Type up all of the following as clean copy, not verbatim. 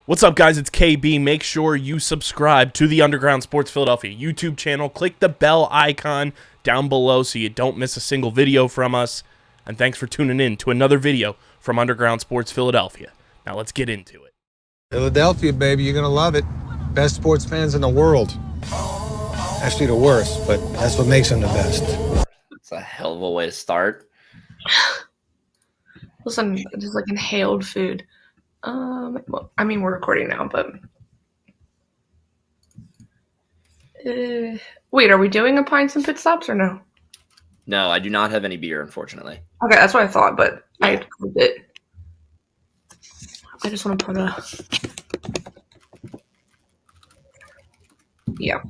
What's up, guys? It's KB. Make sure you subscribe to the Underground Sports Philadelphia YouTube channel. Click the bell icon down below so you don't miss a single video from us. And thanks for tuning in to another video from Underground Sports Philadelphia. Now let's get into it. Philadelphia, baby, you're going to love it. Best sports fans in the world. Actually, the worst, but that's what makes them the best. It's a hell of a way to start. Listen, just like inhaled food. Well, I mean, we're recording now, but wait, are we doing a pints and pit stops or no? No, I do not have any beer, unfortunately. Okay, that's what I thought, but I cooked it. I just want to put yeah.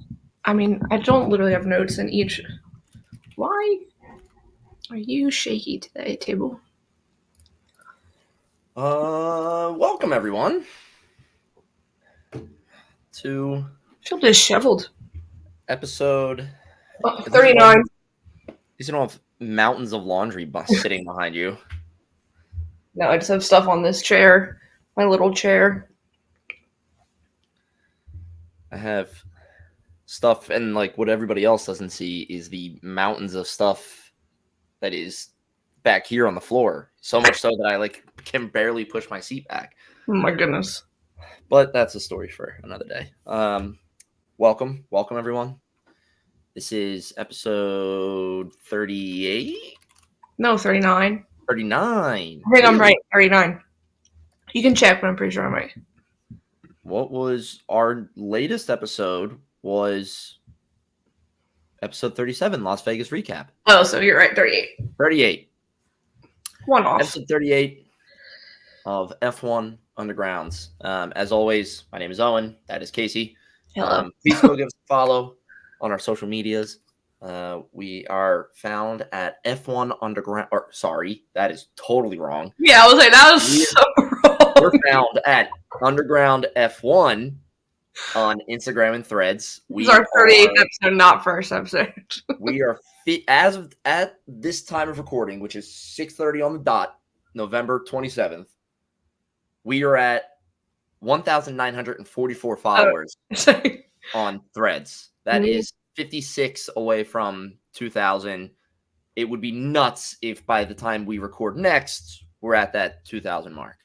I mean, I don't literally have notes in each. Why are you shaky today, table? Welcome everyone to Feel disheveled. episode 39. These don't have mountains of laundry sitting behind you. No, I just have stuff on this chair, my little chair. I have stuff, and like what everybody else doesn't see is the mountains of stuff that is back here on the floor. So much so that I can barely push my seat back. Oh my goodness. But that's a story for another day. Welcome everyone. This is episode 38? No, 39. 39. I think I'm right, 39. You can check, but I'm pretty sure I'm right. What was our latest episode was episode 37, Las Vegas recap. Oh, so you're right, 38. 38. One off. Episode 38 of F1 Undergrounds. As always, my name is Owen. That is Casey. Hello. Please go give us a follow on our social medias. We are found at F1 Underground. Or sorry, that is totally wrong. Yeah, I was like, that was so wrong. We're found at Underground F1 on Instagram and Threads. This is our 38th episode, not first episode. We are as of at this time of recording, which is 6:30 on the dot, November 27th. We are at 1,944 followers on Threads. That is 56 away from 2,000. It would be nuts if by the time we record next, we're at that 2,000 mark.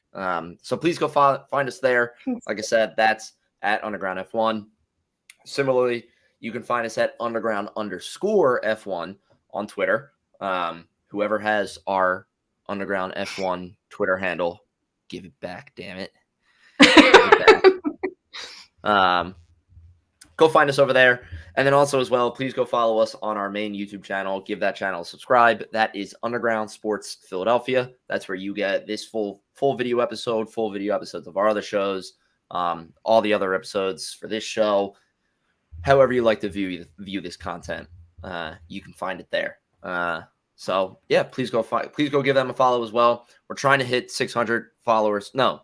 So please go find us there. Like I said, that's at Underground F1. Similarly, you can find us at Underground_F1 on Twitter. Whoever has our Underground F1 Twitter handle, give it back, damn it. Go find us over there. And then also as well, please go follow us on our main YouTube channel. Give that channel a subscribe. That is Underground Sports Philadelphia. That's where you get this full video episode, full video episodes of our other shows, all the other episodes for this show. However you like to view this content, you can find it there. So yeah, please go give them a follow as well. We're trying to hit 600 followers. No,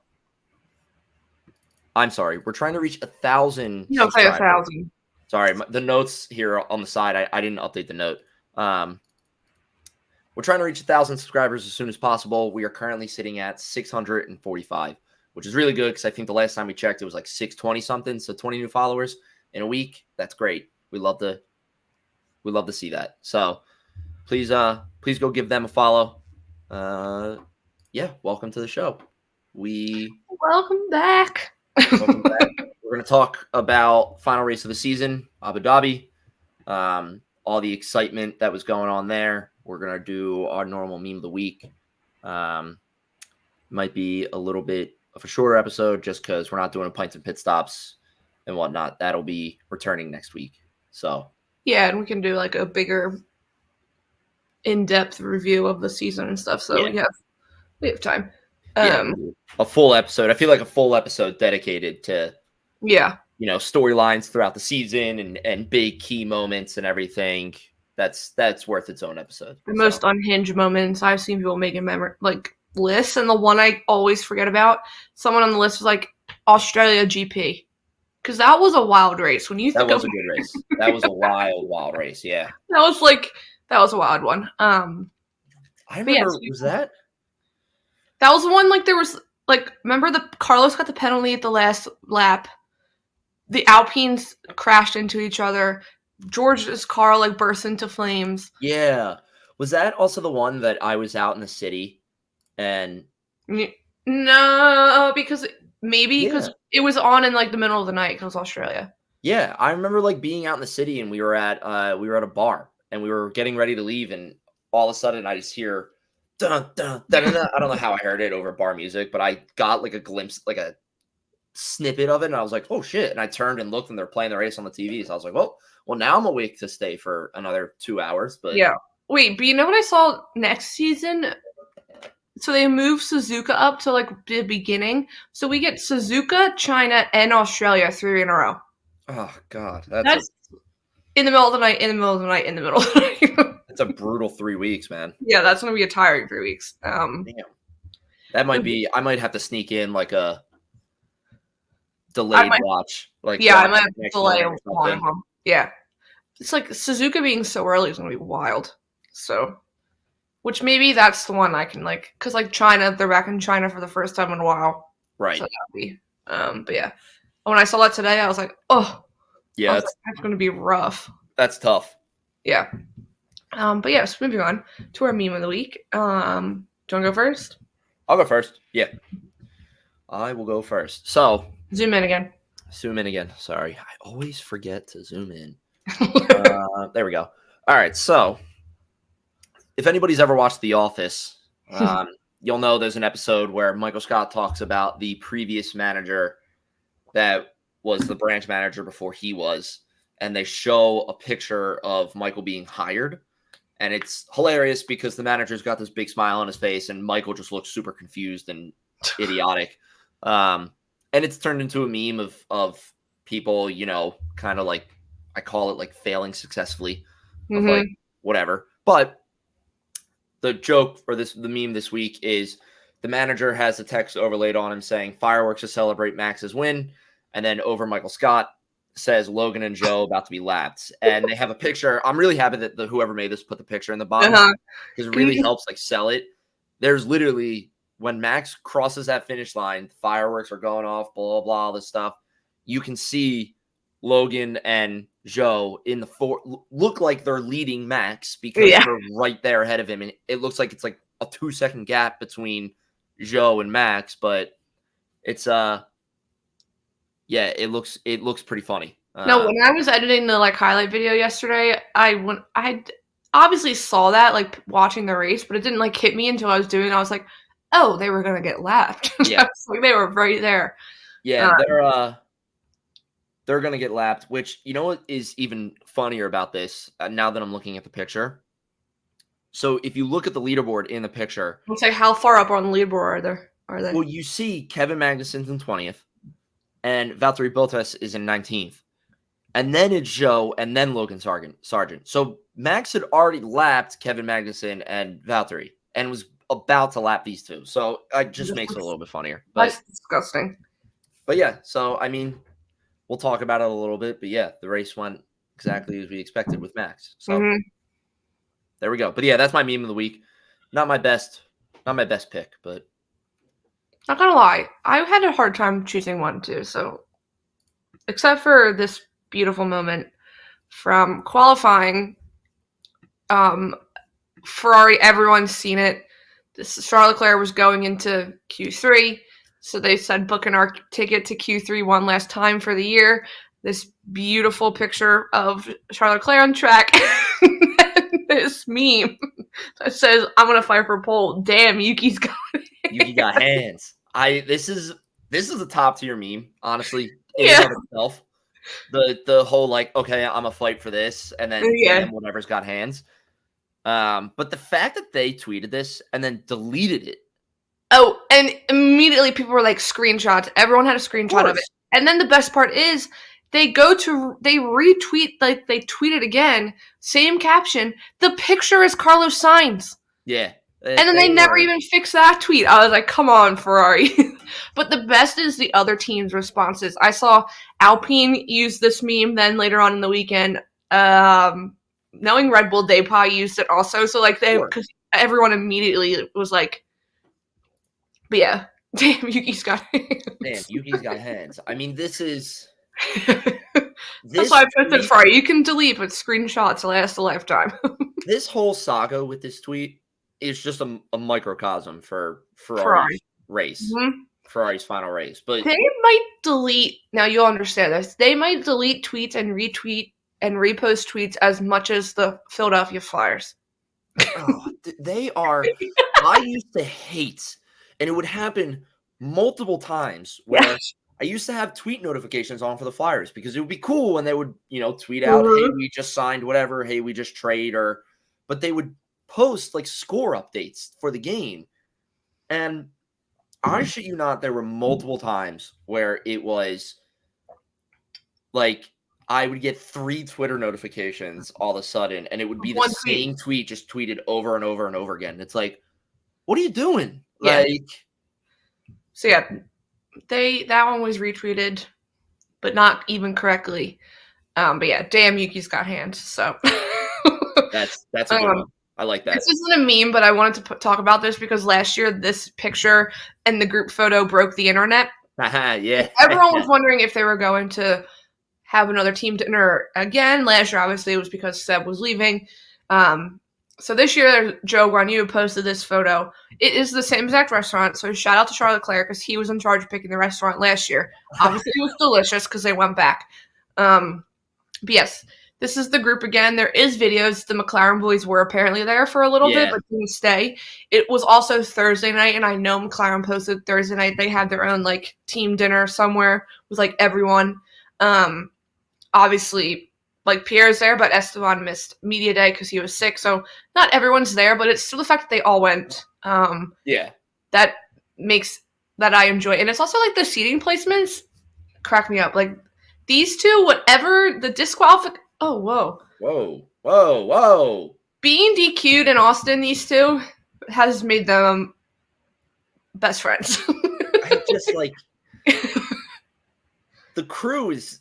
I'm sorry. We're trying to reach 1,000. You don't say 1,000. Sorry, the notes here on the side, I didn't update the note. We're trying to reach 1,000 subscribers as soon as possible. We are currently sitting at 645, which is really good because I think the last time we checked, it was like 620 something. So 20 new followers in a week. That's great. We love to see that. So please go give them a follow. Yeah, welcome to the show. Welcome back. Welcome back. We're going to talk about final race of the season, Abu Dhabi, all the excitement that was going on there. We're going to do our normal meme of the week. Might be a little bit of a shorter episode just because we're not doing a pints and pit stops and whatnot. That'll be returning next week. So yeah, and we can do like a bigger in-depth review of the season and stuff. So yeah. we have time. A full episode. I feel like a full episode dedicated to storylines throughout the season and big key moments and everything. That's worth its own episode. The most unhinged moments. I've seen people making lists, and the one I always forget about, someone on the list was like Australia GP. Because that was a wild race. When you think that was a good race. That was a wild race, yeah. That was a wild one. I remember, was that? That was the one, there was like, remember the Carlos got the penalty at the last lap. The Alpines crashed into each other. George's car like burst into flames. Yeah. Was that also the one that I was out in the city and No, because because Yeah. it was on in like the middle of the night because it was Australia. Yeah, I remember like being out in the city and we were at a bar and we were getting ready to leave and all of a sudden I just hear dun, dun, dun, dun, dun. I don't know how I heard it over bar music, but I got like a glimpse, like a snippet of it, and I was like, "Oh shit!" And I turned and looked, and they're playing the race on the TV. So I was like, "Well, now I'm awake to stay for another 2 hours." But Yeah. Wait, but you know what I saw next season? So they moved Suzuka up to like the beginning. So we get Suzuka, China, and Australia 3 in a row. oh god, That's in the middle of the night, in the middle of the night, in the middle of the night. that's a brutal 3 weeks, man. Yeah, that's gonna be a tiring 3 weeks. Damn, that might be. I might have to sneak in like a delayed watch. Like yeah, I watch might have to next delay morning or one of something. them. Yeah, it's like Suzuka being so early is gonna be wild. So, which maybe that's the one I can like, cause like China, they're back in China for the first time in a while. Right. So that'll be. But yeah, when I saw that today, I was like, oh, Yeah, that's gonna be rough. that's tough. Yeah. But yeah, so moving on to our meme of the week. Do you want to go first? I'll go first. Yeah, I will go first. So Zoom in again. zoom in again. Sorry, I always forget to zoom in. There we go. All right, so if anybody's ever watched The Office, you'll know there's an episode where Michael Scott talks about the previous manager that was the branch manager before he was, and they show a picture of Michael being hired, and it's hilarious because the manager's got this big smile on his face, and Michael just looks super confused and idiotic. And it's turned into a meme of people, kind of like, I call it like failing successfully, of like whatever. But the joke or the meme this week is the manager has a text overlaid on him saying fireworks to celebrate Max's win. And then over Michael Scott says Logan and Joe about to be lapped. And they have a picture. I'm really happy that whoever made this put the picture in the bottom because it really helps like sell it. There's literally, when Max crosses that finish line, fireworks are going off, blah, blah, blah, all this stuff. You can see Logan and Joe in the look like they're leading Max because they're right there ahead of him. And it looks like it's like a 2-second gap between Joe and Max, but it's it looks pretty funny. No, when I was editing the like highlight video yesterday, I obviously saw that like watching the race, but it didn't like hit me until I was doing it. I was like, oh, they were gonna get lapped. Yeah. Like, they were right there. Yeah, they're gonna get lapped. Which, you know what is even funnier about this? Now that I'm looking at the picture, so if you look at the leaderboard in the picture, It's like, how far up on the leaderboard are they? well, you see Kevin Magnussen's in 20th, and Valtteri Bottas is in 19th, and then it's Joe, and then Logan Sargent. So Max had already lapped Kevin Magnussen and Valtteri, and was about to lap these two. So it just makes it a little bit funnier. But, That's disgusting. But yeah, so I mean, we'll talk about it a little bit. But yeah, the race went exactly as we expected with Max. So there we go. But yeah, that's my meme of the week. Not my best pick, but Not gonna lie, I had a hard time choosing one too. So, except for this beautiful moment from qualifying, Ferrari, everyone's seen it. Charles Leclerc was going into Q3, so they said booking our ticket to Q3 one last time for the year. This beautiful picture of Charles Leclerc on track. This meme that says, "I'm gonna fight for pole." Damn, Yuki's got it. Yuki got hands. This is a top tier meme, honestly, in Yeah. and of itself. The whole like, okay, I'm a fight for this, and then whatever's got hands. But the fact that they tweeted this and then deleted it. Oh, and immediately people were like, screenshots. Everyone had a screenshot of it. And then the best part is they retweet, like they tweet it again, same caption. The picture is Carlos Sainz. Yeah. And then they never even fixed that tweet. I was like, come on, Ferrari. But the best is the other team's responses. I saw Alpine use this meme then later on in the weekend. Knowing Red Bull, they probably used it also. So like because everyone immediately was like, but yeah. Damn, Yuki's got hands. Damn, Yuki's got hands. I mean, this is... That's why I posted Friday. You can delete, but screenshots last a lifetime. This whole saga with this tweet is just a microcosm for Ferrari's race. Mm-hmm. Ferrari's final race. But they might delete, now you'll understand this, they might delete tweets and retweet and repost tweets as much as the Philadelphia Flyers. They are, I used to hate, and it would happen multiple times where I used to have tweet notifications on for the Flyers because it would be cool when they would, tweet out, hey, we just signed whatever, hey, we just trade, but they would post like score updates for the game. And I shit you not, there were multiple times where it was like I would get 3 Twitter notifications all of a sudden, and it would be the same tweet just tweeted over and over and over again. It's like, what are you doing? Yeah. Like, so yeah, that one was retweeted, but not even correctly. But yeah, damn, Yuki's got hands. So that's a good one. I like that. This isn't a meme, but I wanted to talk about this because last year this picture and the group photo broke the internet. Yeah. Everyone was wondering if they were going to have another team dinner again. Last year, obviously, it was because Seb was leaving. So this year, Joe Guanyu posted this photo. It is the same exact restaurant, so shout out to Charles Leclerc because he was in charge of picking the restaurant last year. Obviously, it was delicious because they went back. But yes, this is the group again. There is videos. The McLaren boys were apparently there for a little bit, but didn't stay. It was also Thursday night, and I know McLaren posted Thursday night. They had their own like team dinner somewhere with like everyone. Obviously, like Pierre's there, but Esteban missed media day because he was sick. So not everyone's there, but it's still the fact that they all went. That makes that I enjoy. And it's also like the seating placements crack me up. Like these two, whatever the disqualification. Oh, Whoa. Being DQ'd in Austin, these two has made them best friends. I just like the crew is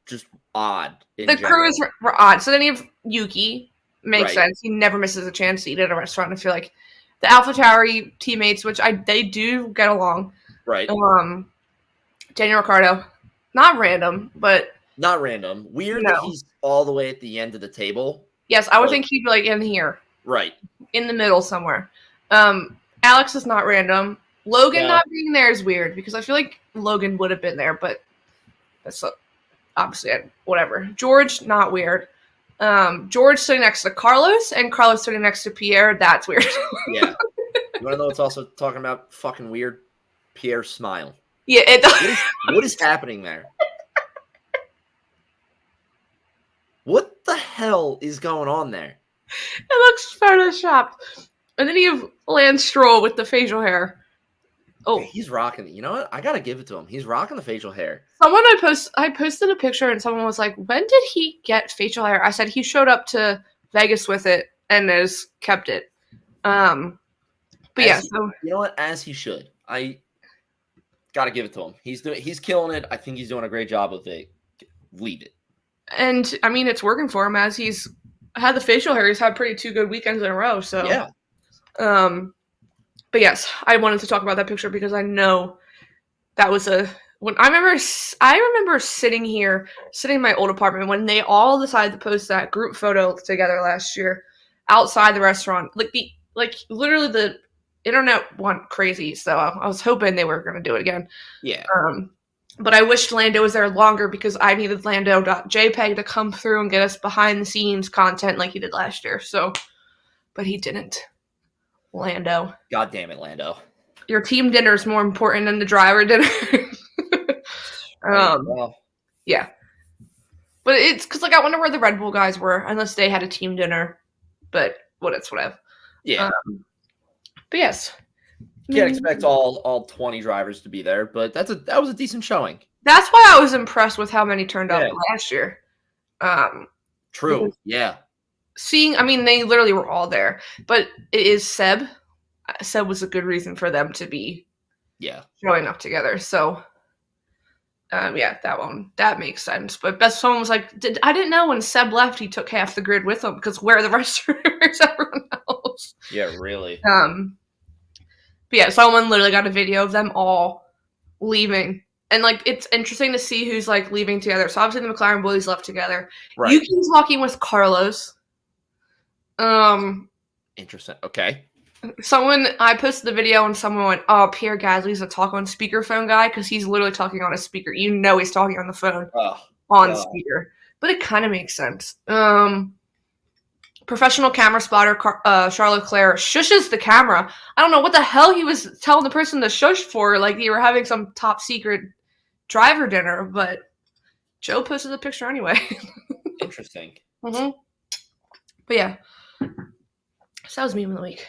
just odd. The crew is odd. So then you have Yuki. Makes sense. He never misses a chance to eat at a restaurant. I feel like the AlphaTauri teammates, which they do get along. Right. Daniel Ricciardo, not random. Weird that he's all the way at the end of the table. Yes, I would think he'd be like in here. Right. In the middle somewhere. Alex is not random. Logan not being there is weird because I feel like Logan would have been there, but that's obviously whatever. George, not weird. George sitting next to Carlos and Carlos sitting next to Pierre, that's weird. Yeah. You want to know what's also talking about fucking weird? Pierre's smile. Yeah, it does. What is happening there? What the hell is going on there? It looks photoshopped. And then you have Lance Stroll with the facial hair. Oh, he's rocking. You know what? I gotta give it to him. He's rocking the facial hair. Someone I posted a picture and someone was like, "When did he get facial hair?" I said he showed up to Vegas with it and has kept it. So you know what? As he should. I gotta give it to him. He's killing it. I think he's doing a great job with it. Leave it. And I mean, it's working for him as he's had the facial hair. He's had pretty 2 good weekends in a row. So yeah. But yes, I wanted to talk about that picture because I know that was when I remember sitting in my old apartment when they all decided to post that group photo together last year outside the restaurant. Literally the internet went crazy. So I was hoping they were going to do it again. Yeah. But I wished Lando was there longer because I needed Lando.jpg to come through and get us behind the scenes content like he did last year. So, but he didn't. Lando. God damn it, Lando. Your team dinner is more important than the driver dinner. Yeah. But it's because I wonder where the Red Bull guys were unless they had a team dinner. But whatever. Yeah. But yes. Can't expect all 20 drivers to be there, but that was a decent showing. That's why I was impressed with how many turned up last year. True. Yeah. They literally were all there, but it is Seb. Seb was a good reason for them to be showing up together. So, that makes sense. But someone was like, I didn't know when Seb left, he took half the grid with him because where are the rest of everyone else? Yeah, really. But yeah, someone literally got a video of them all leaving. And, like, it's interesting to see who's, like, leaving together. So, obviously, the McLaren boys left together. Right. You keep talking with Carlos. Interesting. Okay. I posted the video and someone went, oh, Pierre Gasly's a talk on speakerphone guy because he's literally talking on a speaker. You know he's talking on the phone on speaker. But it kind of makes sense. Professional camera spotter Charles Leclerc shushes the camera. I don't know what the hell he was telling the person to shush for. Like, they were having some top secret driver dinner, but Joe posted the picture anyway. Interesting. Mm-hmm. But yeah, so that was meme of the week.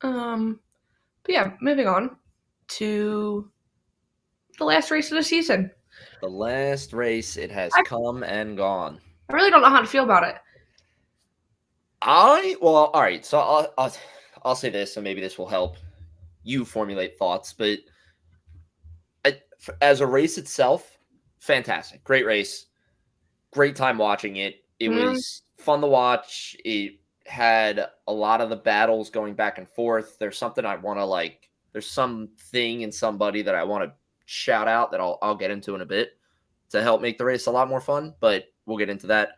But yeah, moving on to the last race of the season. The last race, it has come and gone. I really don't know how to feel about it. All right. So I'll say this, and maybe this will help you formulate thoughts. But as a race itself, fantastic, great race, great time watching it. It was fun to watch. It had a lot of the battles going back and forth. There's something I want to There's something in somebody that I want to shout out that I'll get into in a bit to help make the race a lot more fun. But we'll get into that.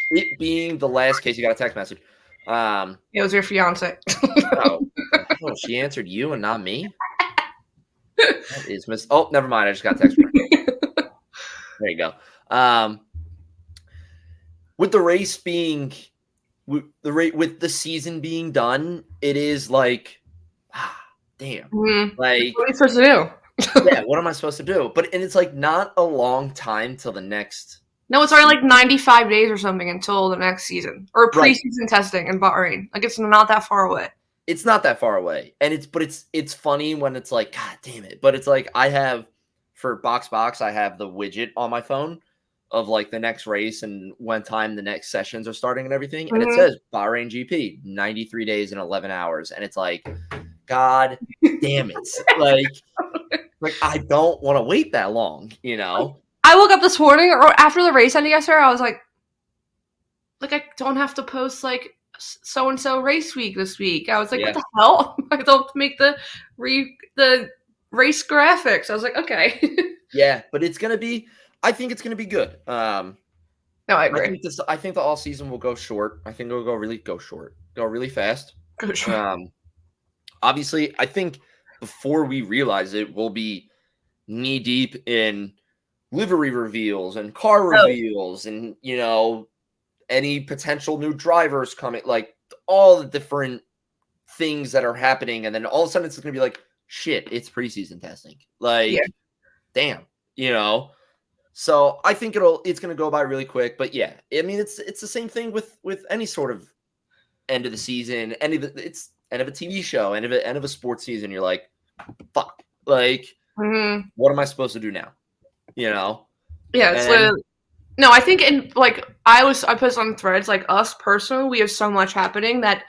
It being the last case, you got a text message. It was your fiance. Oh, she answered you and not me. That is Oh, never mind. I just got a text from her. There you go. With the race being, with the season being done, it is like, damn. Mm-hmm. Like, what are you supposed to do? Yeah, what am I supposed to do? And it's like not a long time till the next. No, it's already like 95 days or something until the next season or preseason testing in Bahrain. Like, it's not that far away. It's not that far away, and it's funny when it's like, God damn it! But it's like I have for Box, I have the widget on my phone of like the next race and when time the next sessions are starting and everything, and it says Bahrain GP 93 days and 11 hours, and it's like, God damn it! like I don't want to wait that long, you know. I woke up this morning or after the race ended yesterday. I was like I don't have to post like so and so race week this week. I was like, what the hell? I don't make the race graphics. I was like, okay. Yeah, but it's gonna be. I think it's gonna be good. No, I agree. I think the all season will go short. I think it'll go really fast. Go short. Obviously, I think before we realize it, we'll be knee deep in livery reveals and car reveals and, you know, any potential new drivers coming, like all the different things that are happening. And then all of a sudden it's going to be like, shit, it's preseason testing. Like, damn, you know? So I think it's going to go by really quick, but yeah, I mean, it's the same thing with any sort of end of the season, it's end of a TV show, end of a sports season. You're like, fuck, like, what am I supposed to do now? You know? Yeah, it's literally. No, I think I posted on threads, like us personally, we have so much happening that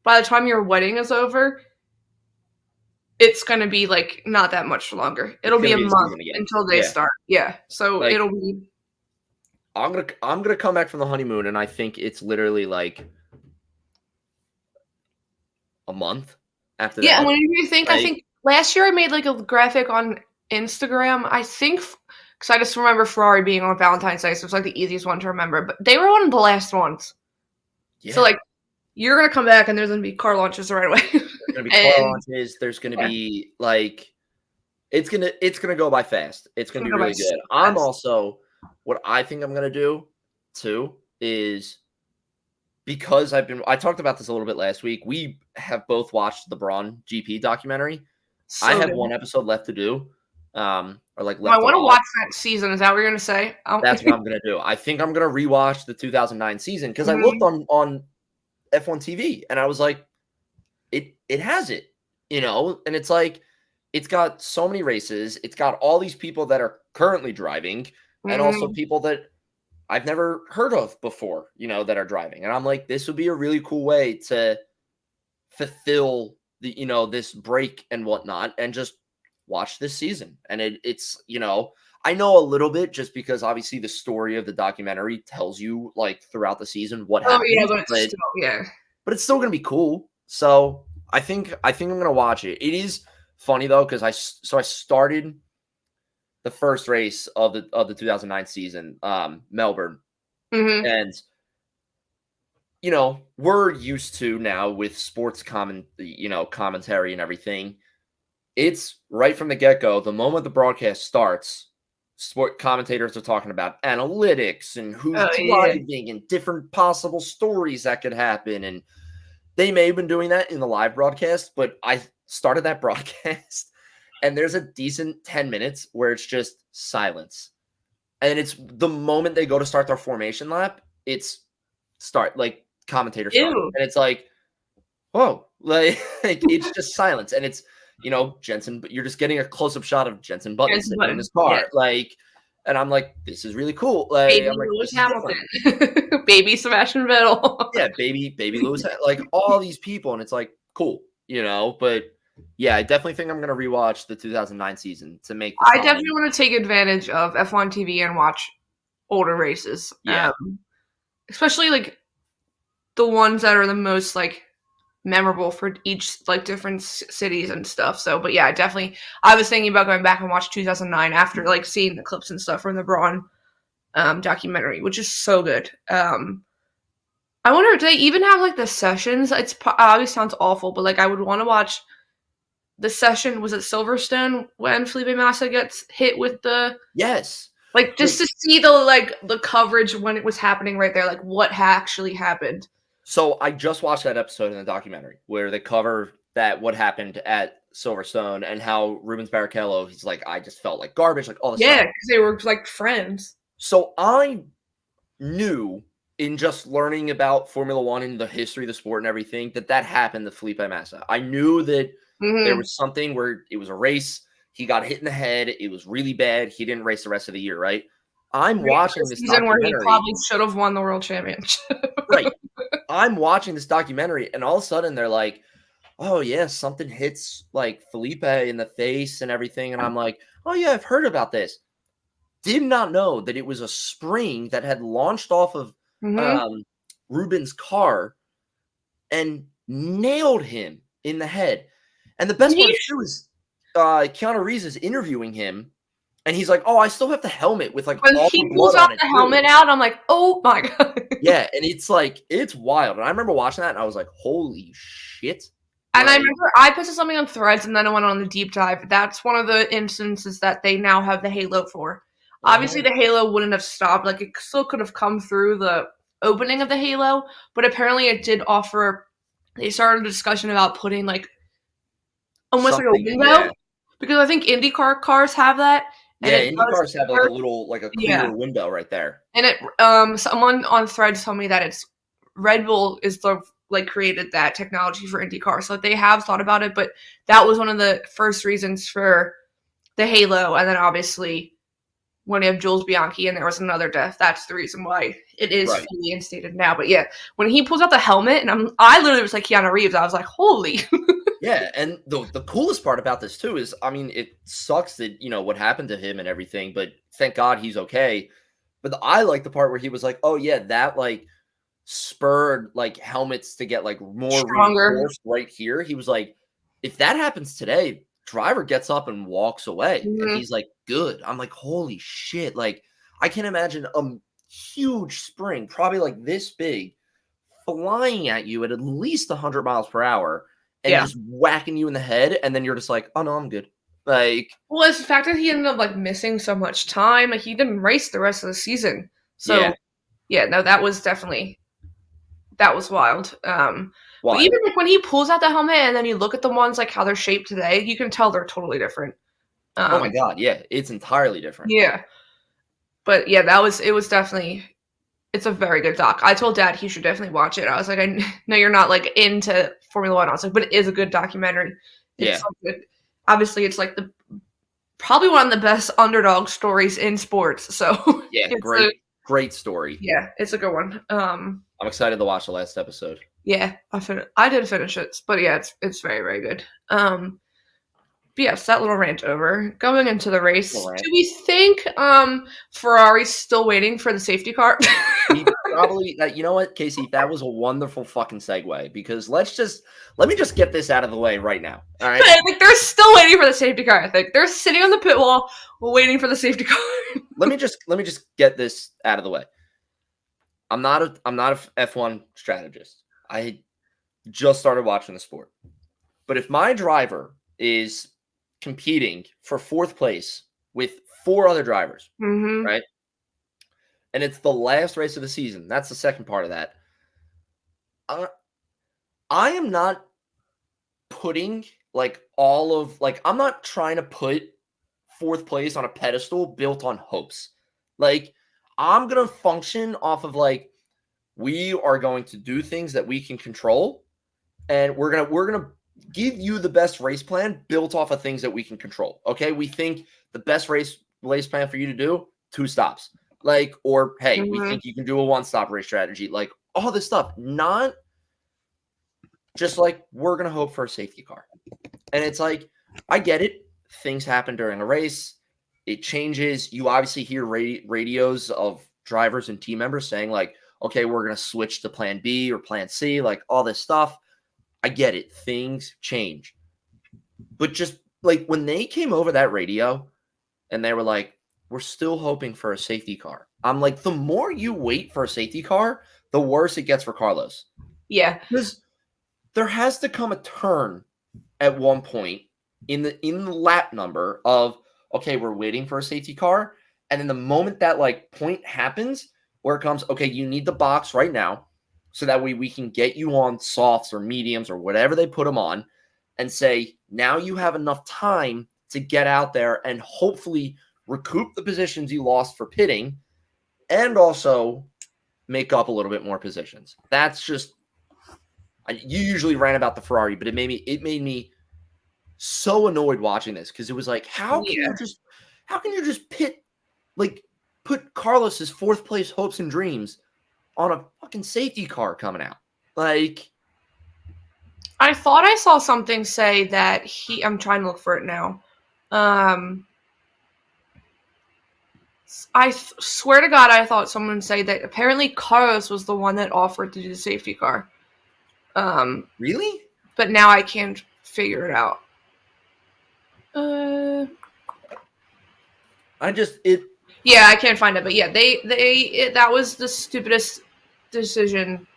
by the time your wedding is over, it's going to be like not that much longer. It'll be a month until they start. Yeah. So like, it'll be. I'm going to come back from the honeymoon and I think it's literally like a month after that. Yeah. When you think, I think last year I made like a graphic on Instagram, I think, because I just remember Ferrari being on Valentine's Day, so it's like the easiest one to remember. But they were one of the last ones. Yeah. So like, you're gonna come back and there's gonna be car launches right away. There's gonna be car launches. There's gonna be like, it's gonna go by fast. It's gonna be really good. I'm also what I think I'm gonna do too is because I talked about this a little bit last week. We have both watched the Braun GP documentary. So I have one episode left to do. I want to watch that season. Is that what you're gonna say? That's what I'm gonna do. I think I'm gonna rewatch the 2009 season because I looked on F1 TV and I was like, it has it, you know, and it's like it's got so many races. It's got all these people that are currently driving and also people that I've never heard of before, you know, that are driving. And I'm like, this would be a really cool way to fulfill the, you know, this break and whatnot and just watch this season. And it's, you know, I know a little bit just because obviously the story of the documentary tells you like throughout the season what happened. Yeah, but it's still going to be cool. So I think I'm gonna watch it. It is funny though because I started the first race of the 2009 season, Melbourne, Mm-hmm. and we're used to now with sports commentary and everything. It's right from the get-go. The moment the broadcast starts, sport commentators are talking about analytics and who's Oh, yeah. driving and different possible stories that could happen. And they may have been doing that in the live broadcast, but I started that broadcast and there's a decent 10 minutes where it's just silence. And it's the moment they go to start their formation lap, it's commentators start. Ew. And it's like, whoa, it's just silence. And it's, Jensen, but you're just getting a close-up shot of Jensen Button sitting in his car. Yeah. And I'm like, this is really cool. Baby I'm like, Lewis Hamilton. Baby Sebastian Vettel. Yeah, baby Lewis, all these people. And it's like, cool, but yeah, I definitely think I'm going to rewatch the 2009 season to make I definitely want to take advantage of F1 TV and watch older races. Yeah. Especially the ones that are the most memorable for each different cities and stuff. So, but yeah, I was thinking about going back and watch 2009 after seeing the clips and stuff from the Braun documentary, which is so good. I wonder, do they even have the sessions? It obviously sounds awful, but I would want to watch the session. Was it Silverstone when Felipe Massa gets hit with the yes, just to see the coverage when it was happening right there, what actually happened. So I just watched that episode in the documentary where they cover what happened at Silverstone and how Rubens Barrichello, he's like, I just felt like garbage, all this stuff. Yeah, because they were friends. So I knew in just learning about Formula One and the history of the sport and everything that happened to Felipe Massa. I knew that there was something where it was a race. He got hit in the head. It was really bad. He didn't race the rest of the year, right? I'm watching this season documentary. Where he probably should have won the world championship. Right. I'm watching this documentary, and all of a sudden they're like, oh, yeah, something hits Felipe in the face and everything. And I'm like, oh, yeah, I've heard about this. Did not know that it was a spring that had launched off of Rubens' car and nailed him in the head. And the best part too is Keanu Reeves is interviewing him, and he's like, "Oh, I still have the helmet with when all he the pulls blood out on it the too." helmet out. I'm like, oh my god. Yeah, and it's wild. And I remember watching that, and I was like, "Holy shit!" And I remember I posted something on Threads, and then I went on the deep dive. That's one of the instances that they now have the halo for. Obviously, the halo wouldn't have stopped. It still could have come through the opening of the halo, but apparently it did offer. They started a discussion about putting almost a window, because I think IndyCar cars have that. And yeah, IndyCars have a little a clear window right there. And it someone on Threads told me that it's Red Bull is the created that technology for IndyCar, so they have thought about it. But that was one of the first reasons for the halo, and then obviously when you have Jules Bianchi and there was another death, that's the reason why it is fully instated now. But yeah, when he pulls out the helmet, and I literally was like Keanu Reeves, I was like, holy. Yeah, and the coolest part about this too is, I mean, it sucks that what happened to him and everything, but thank God he's okay. But I like the part where he was like, oh yeah, that spurred helmets to get more stronger, reinforced right here. He was like, if that happens today, driver gets up and walks away, and he's like, good. I'm like, holy shit! I can't imagine a huge spring, probably this big, flying at you at least 100 miles per hour, and just whacking you in the head, and then you're just like, oh no, I'm good. Well, it's the fact that he ended up missing so much time. He didn't race the rest of the season, so no, that was wild. But even when he pulls out the helmet and then you look at the ones how they're shaped today, you can tell they're totally different. Oh my god, yeah, it's entirely different. Yeah, but yeah, it's a very good doc. I told Dad he should definitely watch it. I was like, I know you're not into Formula One. I was like, but it is a good documentary. It's good. Obviously, it's probably one of the best underdog stories in sports. So yeah, great story. Yeah, it's a good one. I'm excited to watch the last episode. Yeah, I did finish it, but yeah, it's very, very good. But yes, that little rant over. Going into the race, do we think Ferrari's still waiting for the safety car? probably you know what, Casey, that was a wonderful fucking segue because let me just get this out of the way right now. All right. But I think they're still waiting for the safety car. I think they're sitting on the pit wall waiting for the safety car. let me just get this out of the way. I'm not a F1 strategist. I just started watching the sport. But if my driver is competing for 4th place with 4 other drivers, right? And it's the last race of the season. That's the second part of that. I am not putting I'm not trying to put 4th place on a pedestal built on hopes. Like, I'm going to function off of we are going to do things that we can control, and we're going to give you the best race plan built off of things that we can control. Okay? We think the best race plan for you to do 2 stops. Or hey, we think you can do a 1-stop race strategy. All this stuff, not just we're going to hope for a safety car. And it's I get it. Things happen during a race. It changes. You obviously hear radios of drivers and team members saying okay, we're going to switch to plan B or plan C, all this stuff. I get it. Things change. But just when they came over that radio and they were we're still hoping for a safety car. I'm the more you wait for a safety car, the worse it gets for Carlos. Yeah. Because there has to come a turn at one point in the lap number of, okay, we're waiting for a safety car. And then the moment that point happens where it comes, okay, you need the box right now so that way we can get you on softs or mediums or whatever they put them on and say, now you have enough time to get out there and hopefully recoup the positions you lost for pitting and also make up a little bit more positions. That's just, you usually rant about the Ferrari, but it made me so annoyed watching this because it was how can you just put Carlos's 4th place hopes and dreams on a fucking safety car coming out? I thought I saw something say that I'm trying to look for it now. I swear to God, I thought someone say that apparently Carlos was the one that offered to do the safety car. Really? But now I can't figure it out. Yeah, I can't find it, but yeah, that was the stupidest decision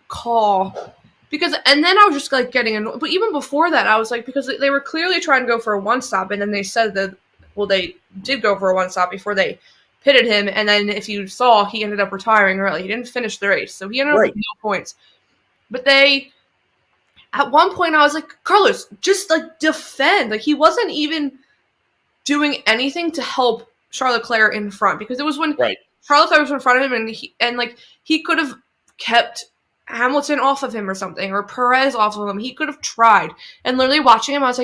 call. And then I was just getting annoyed. But even before that, I was because they were clearly trying to go for a 1-stop, and then they said that, well, they did go for a 1-stop before they pitted him, and then if you saw, he ended up retiring early. He didn't finish the race, so he ended up with no points. But at one point, I was Carlos, just defend. He wasn't even doing anything to help Charles Leclerc in front, because it was when Charles Leclerc was in front of him, and he could have kept Hamilton off of him or something, or Perez off of him. He could have tried. And literally watching him, I was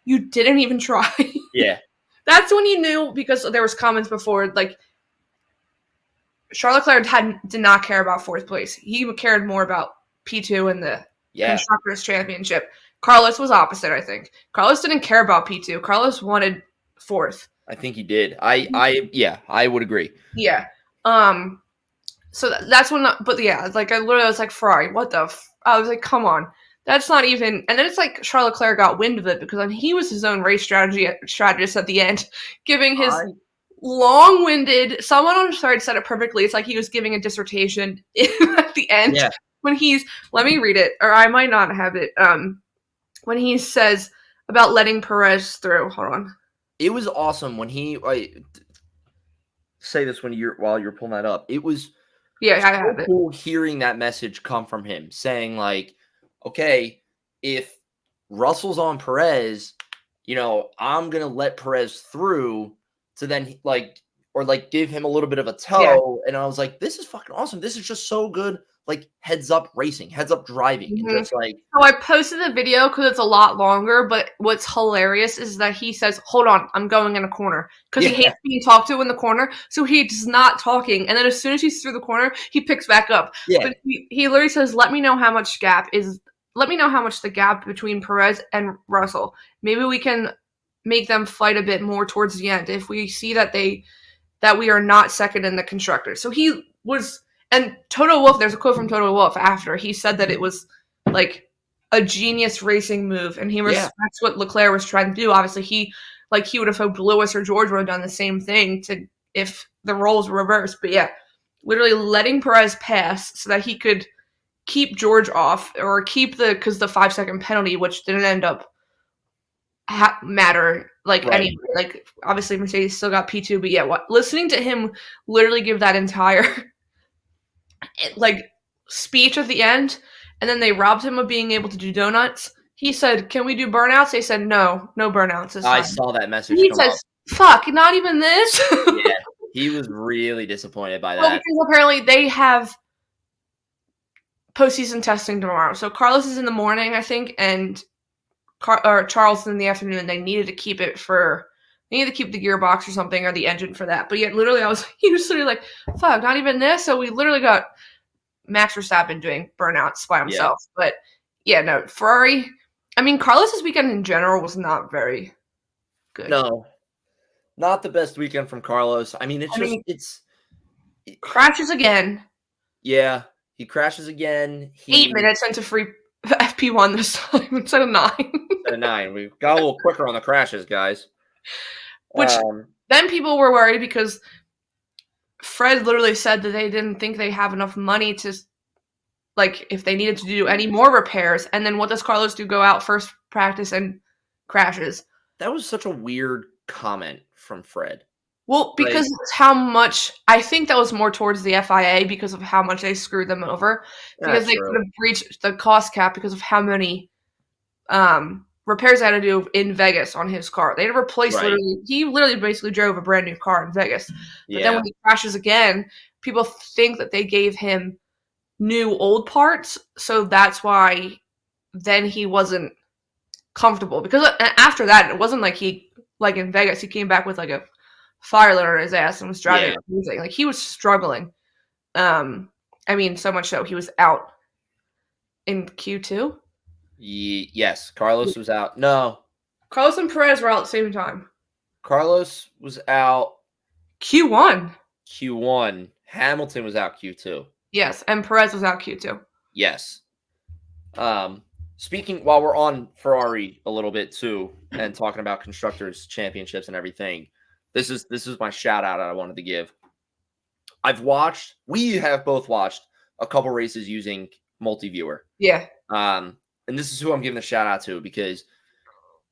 you didn't even try. Yeah. That's when you knew, because there was comments before, Charles Leclerc did not care about 4th place. He cared more about P2 and the Constructors' Championship. Carlos was opposite, I think. Carlos didn't care about P2. Carlos wanted 4th. I think he did. I would agree. Yeah. So that's when, but yeah, I literally was Ferrari, what the I was come on. That's not even, and then it's Charles Leclerc got wind of it, because then he was his own race strategist at the end, giving his long-winded, someone on the side said it perfectly, it's he was giving a dissertation at the end, when let me read it, or I might not have it, when he says about letting Perez through, hold on. It was awesome when say this while you're pulling that up, it was I have it. Cool hearing that message come from him, saying okay, if Russell's on Perez, I'm going to let Perez through to then give him a little bit of a toe. Yeah. And I was this is fucking awesome. This is just so good. Heads up racing, heads up driving. Mm-hmm. And just So I posted the video because it's a lot longer, but what's hilarious is that he says, hold on, I'm going in a corner, because he hates being talked to in the corner. So he's not talking. And then as soon as he's through the corner, he picks back up. Yeah. But he literally says, let me know how much the gap between Perez and Russell. Maybe we can make them fight a bit more towards the end if we see that we are not second in the constructors. So he was, and Toto Wolff, there's a quote from Toto Wolff after, he said that it was like a genius racing move, and he respects what Leclerc was trying to do. Obviously, he would have hoped Lewis or George would have done the same thing if the roles were reversed. But yeah, literally letting Perez pass so that he could keep George off, or keep because the 5-second penalty, which didn't end up matter anyway. Like, obviously Mercedes still got P2, but yeah, listening to him literally give that entire speech at the end, and then they robbed him of being able to do donuts. He said, "Can we do burnouts?" They said, "No burnouts." I saw that message. He says, "Fuck, not even this." Yeah, he was really disappointed by that. Well, because apparently they have postseason testing tomorrow. So Carlos is in the morning, I think, and Charles in the afternoon. They needed to keep the gearbox or something, or the engine for that. But yet, literally, he was literally like, "Fuck, not even this." So we literally got Max Verstappen doing burnouts by himself. Yeah. But yeah, no, Ferrari. I mean, Carlos's weekend in general was not very good. No, not the best weekend from Carlos. I mean, it's crashes again. Yeah, he crashes again. 8 minutes into free FP1 this time instead of 9. Instead of 9. We got a little quicker on the crashes, guys. Which then people were worried because Fred literally said that they didn't think they have enough money to, if they needed to do any more repairs. And then what does Carlos do? Go out first practice and crashes. That was such a weird comment from Fred. Well, because it's how much, I think that was more towards the FIA because of how much they screwed them over. Because they could have breached the cost cap because of how many repairs they had to do in Vegas on his car. They had to replace he literally basically drove a brand new car in Vegas. But then when he crashes again, people think that they gave him new old parts. So that's why then he wasn't comfortable. Because after that, it wasn't like in Vegas, he came back with a fire lit on his ass and was driving amazing. He was struggling. I mean, so much so he was out in Q2. Yes, Carlos was out. No, Carlos and Perez were out at the same time. Carlos was out Q1. Hamilton was out Q2. Yes, and Perez was out Q2. Yes. Speaking, while we're on Ferrari a little bit too, and talking about constructors championships and everything, this is my shout out I wanted to give. We have both watched a couple races using multi-viewer. Yeah. And this is who I'm giving a shout out to, because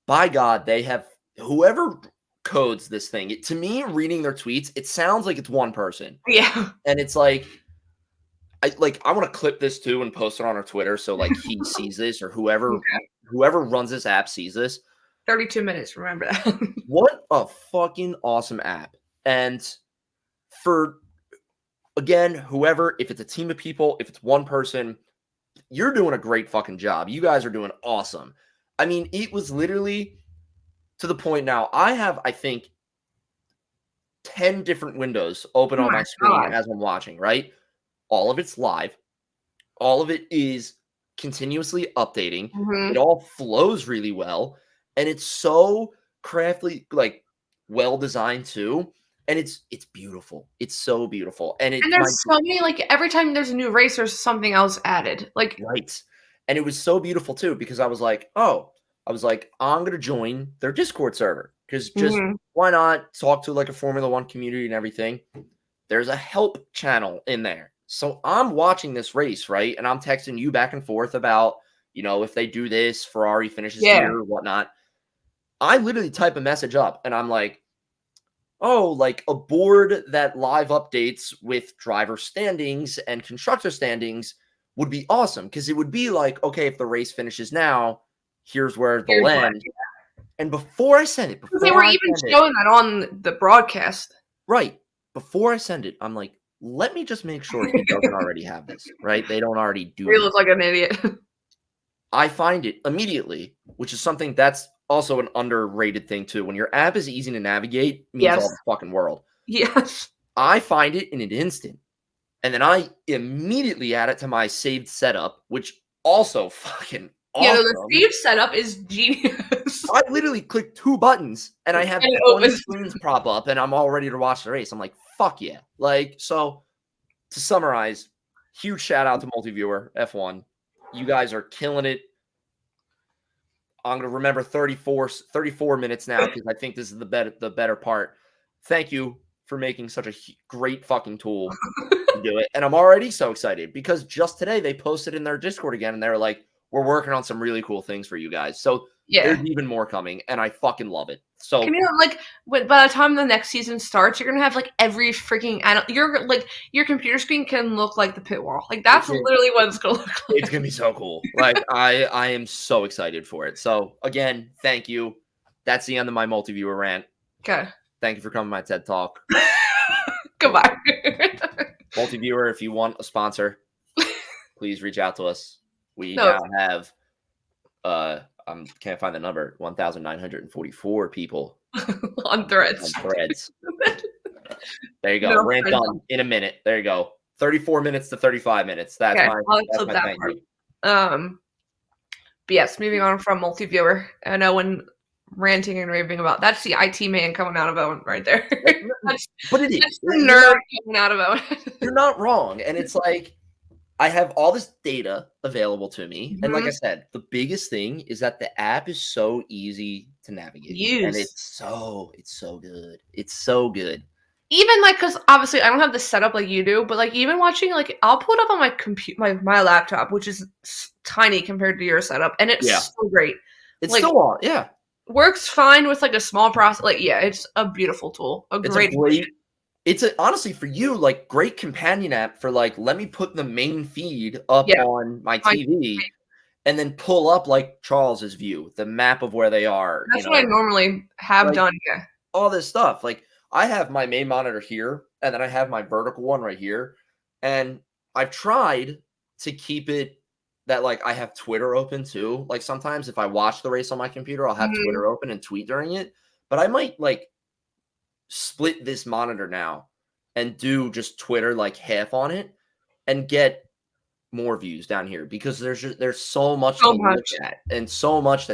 by God, they have, whoever codes this thing, to me, reading their tweets, it sounds like it's one person. Yeah. And it's I want to clip this too and post it on our Twitter so he sees this, or whoever runs this app sees this. 32 minutes, remember that. What a fucking awesome app. And for, again, whoever, if it's a team of people, if it's one person, you're doing a great fucking job. You guys are doing awesome. I mean, it was literally to the point now. I have, I think, 10 different windows open on my screen as I'm watching, right? All of it's live. All of it is continuously updating. Mm-hmm. It all flows really well. And it's so craftily, well designed too. And it's beautiful. It's so beautiful. And there's so many, every time there's a new race, there's something else added. Right. And it was so beautiful too, because I was like, I'm going to join their Discord server, because just why not talk to a Formula One community and everything. There's a help channel in there. So I'm watching this race, right? And I'm texting you back and forth about, if they do this, Ferrari finishes here or whatnot. I literally type a message up and I'm like, a board that live updates with driver standings and constructor standings would be awesome, because it would be okay, if the race finishes now, here's where they'll end. And before I send it, they were even showing that on the broadcast. Right. Before I send it, I'm like, let me just make sure he doesn't already have this, right? They don't already do it. You look like an idiot. I find it immediately, which is something that's also an underrated thing too. When your app is easy to navigate, it means all the fucking world. Yes. I find it in an instant. And then I immediately add it to my saved setup, which also fucking awesome. Yeah, the saved setup is genius. I literally click 2 buttons and I have 20 screens prop up and I'm all ready to watch the race. I'm like, fuck yeah. So to summarize, huge shout out to Multiviewer F1. You guys are killing it. I'm going to remember 34 minutes now because I think this is the better part. Thank you for making such a great fucking tool to do it. And I'm already so excited because just today they posted in their Discord again and they were like, we're working on some really cool things for you guys. So there's even more coming and I fucking love it. So can you like by the time the next season starts, you're gonna have like every freaking your computer screen can look like the pit wall. Like that's literally what it's gonna look like. It's gonna be so cool. Like I am so excited for it. So again, thank you. That's the end of my Multiviewer rant. Okay. Thank you for coming to my TED Talk. Goodbye. Multiviewer, if you want a sponsor, please reach out to us. We now have can't find the number, 1,944 people on Threads. There you go. Rant done in a minute. There you go. 34 minutes to 35 minutes. That's my thank you. But yes, moving on from Multiviewer and Owen ranting and raving about that's the IT man coming out of Owen right there. But it is. That's the nerd coming out of Owen. You're not wrong. And it's like I have all this data available to me. Mm-hmm. And like I said, the biggest thing is that the app is so easy to navigate. And it's so good. It's so good. Even like, because obviously I don't have this setup like you do, but like even watching, like I'll pull it up on my computer, my laptop, which is tiny compared to your setup. And it's so great. It's like, still on. Yeah. Works fine with like a small process. Like, it's a beautiful tool. It's honestly for you, like great companion app for like, let me put the main feed up on my TV and then pull up like Charles's view, the map of where they are. That's what I normally have done. Yeah. All this stuff. Like I have my main monitor here and then I have my vertical one right here. And I've tried to keep it that like I have Twitter open too. Like sometimes if I watch the race on my computer, I'll have Twitter open and tweet during it. But I might like split this monitor now and do just Twitter like half on it and get more views down here because there's so much to look at and so much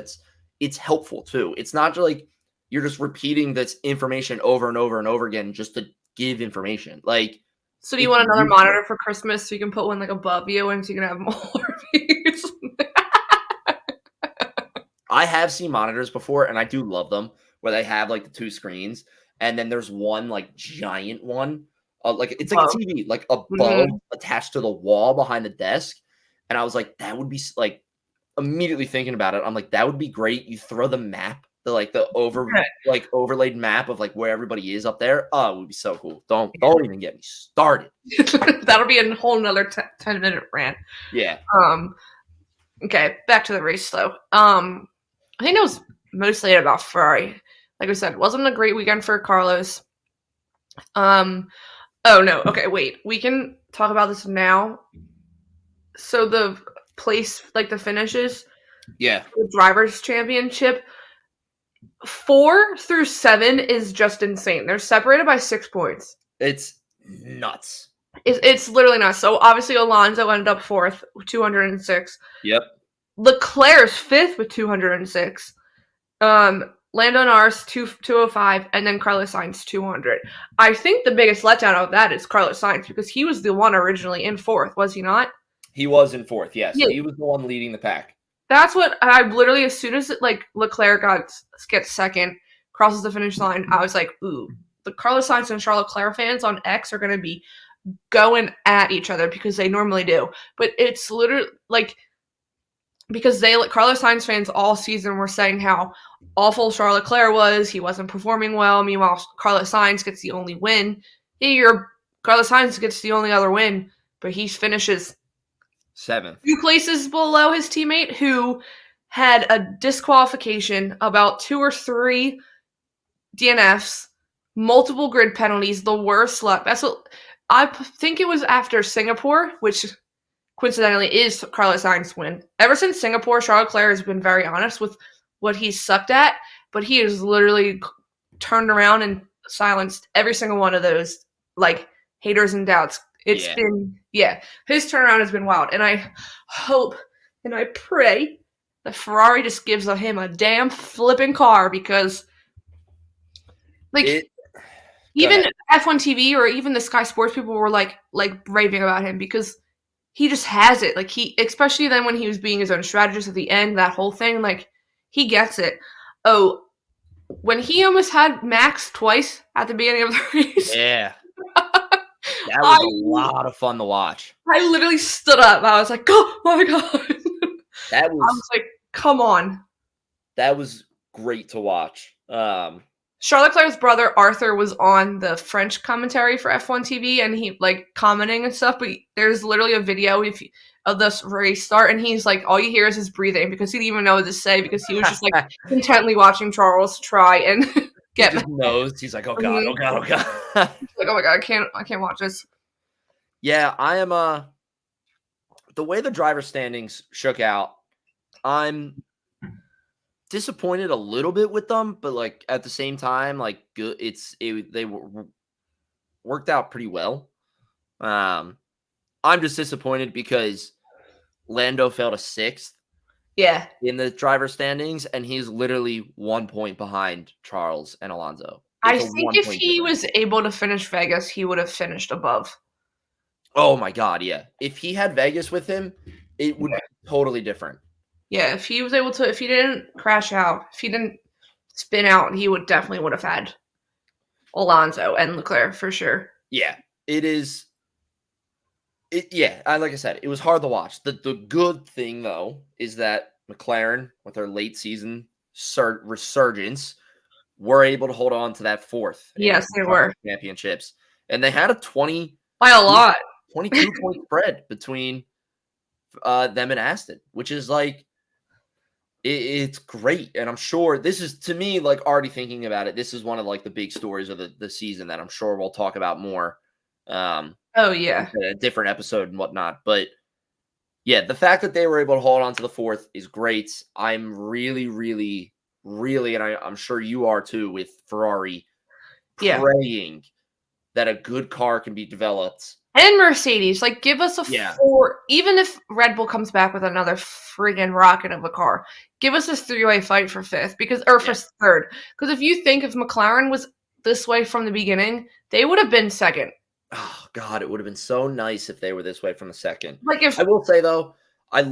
it's helpful too. It's not just like you're just repeating this information over and over and over again just to give information. Like, so do you want another monitor for Christmas so you can put one like above you and so you can have more views? I have seen monitors before and I do love them where they have like the two screens. And then there's one like giant one, like it's like a TV, like a bulb attached to the wall behind the desk. And I was like, that would be like immediately thinking about it. I'm like, that would be great. You throw the map, the overlaid map of like where everybody is up there. Oh, it would be so cool. Don't even get me started. That'll be a whole nother 10-minute rant. Yeah. Okay, back to the race though. I think it was mostly about Ferrari. Like I said, it wasn't a great weekend for Carlos. Oh no. Okay, wait. We can talk about this now. So the place, like the finishes. Yeah. The Drivers' Championship. 4 through 7 is just insane. They're separated by 6 points. It's nuts. It's literally nuts. So obviously Alonso ended up 4th with 206. Yep. Leclerc's 5th with 206. Lando Norris 205, and then Carlos Sainz 200. I think the biggest letdown of that is Carlos Sainz because he was the one originally in 4th, was he not? He was in 4th, yes. Yeah. He was the one leading the pack. That's what I literally, as soon as Leclerc gets second, crosses the finish line, I was like, ooh, the Carlos Sainz and Charles Leclerc fans on X are going to be going at each other because they normally do. But it's literally like, because Carlos Sainz fans all season were saying how awful Charles Leclerc was. He wasn't performing well. Meanwhile, Carlos Sainz gets the only win. Carlos Sainz gets the only other win, but he finishes 7th. 2 places below his teammate who had a disqualification, about 2 or 3 DNFs, multiple grid penalties, the worst luck. That's what I think it was after Singapore, which coincidentally is Carlos Sainz's win. Ever since Singapore, Charles Leclerc has been very honest with what he's sucked at, but he has literally turned around and silenced every single one of those like haters and doubts. It's been his turnaround has been wild, and I hope and I pray that Ferrari just gives him a damn flipping car because Even F1 TV or even the Sky Sports people were like raving about him because he just has it. Like especially then when he was being his own strategist at the end, that whole thing, like he gets it. Oh, when he almost had Max twice at the beginning of the race. Yeah. That was a lot of fun to watch. I literally stood up. I was like, oh my God. I was like, come on. That was great to watch. Charles Leclerc's brother Arthur was on the French commentary for F1 TV, and he like commenting and stuff. But there's literally a video of this race start, and he's like, all you hear is his breathing because he didn't even know what to say because he was just like intently watching Charles try and get. He just knows. He's like, oh God, oh God, oh God. Like, oh my God, I can't watch this. Yeah, I am. The way the driver standings shook out, I'm disappointed a little bit with them, but like at the same time, like good. They worked out pretty well. I'm just disappointed because Lando fell to 6th. Yeah, in the driver standings, and he's literally 1 point behind Charles and Alonso. I think if he was able to finish Vegas, he would have finished above. Oh my God, yeah. If he had Vegas with him, it would be totally different. Yeah, if he was able to, if he didn't crash out, if he didn't spin out, he would have had Alonso and Leclerc for sure. Yeah, it is. Like I said, it was hard to watch. The good thing though is that McLaren, with their late season resurgence, were able to hold on to that 4th. Yes, they were championships, and they had a 22 point spread between them and Aston, which is like it's great. And I'm sure this is, to me, like already thinking about it, this is one of like the big stories of the season that I'm sure we'll talk about more. Oh yeah, a different episode and whatnot, but yeah, the fact that they were able to hold on to the 4th is great. I'm really, really, really, and I'm sure you are too, with Ferrari, praying that a good car can be developed. And Mercedes, like, give us a 4. Even if Red Bull comes back with another friggin' rocket of a car, give us this 3-way fight for 5th, for 3rd. Because if you think if McLaren was this way from the beginning, they would have been 2nd. Oh God, it would have been so nice if they were this way from the 2nd. Like I will say though, I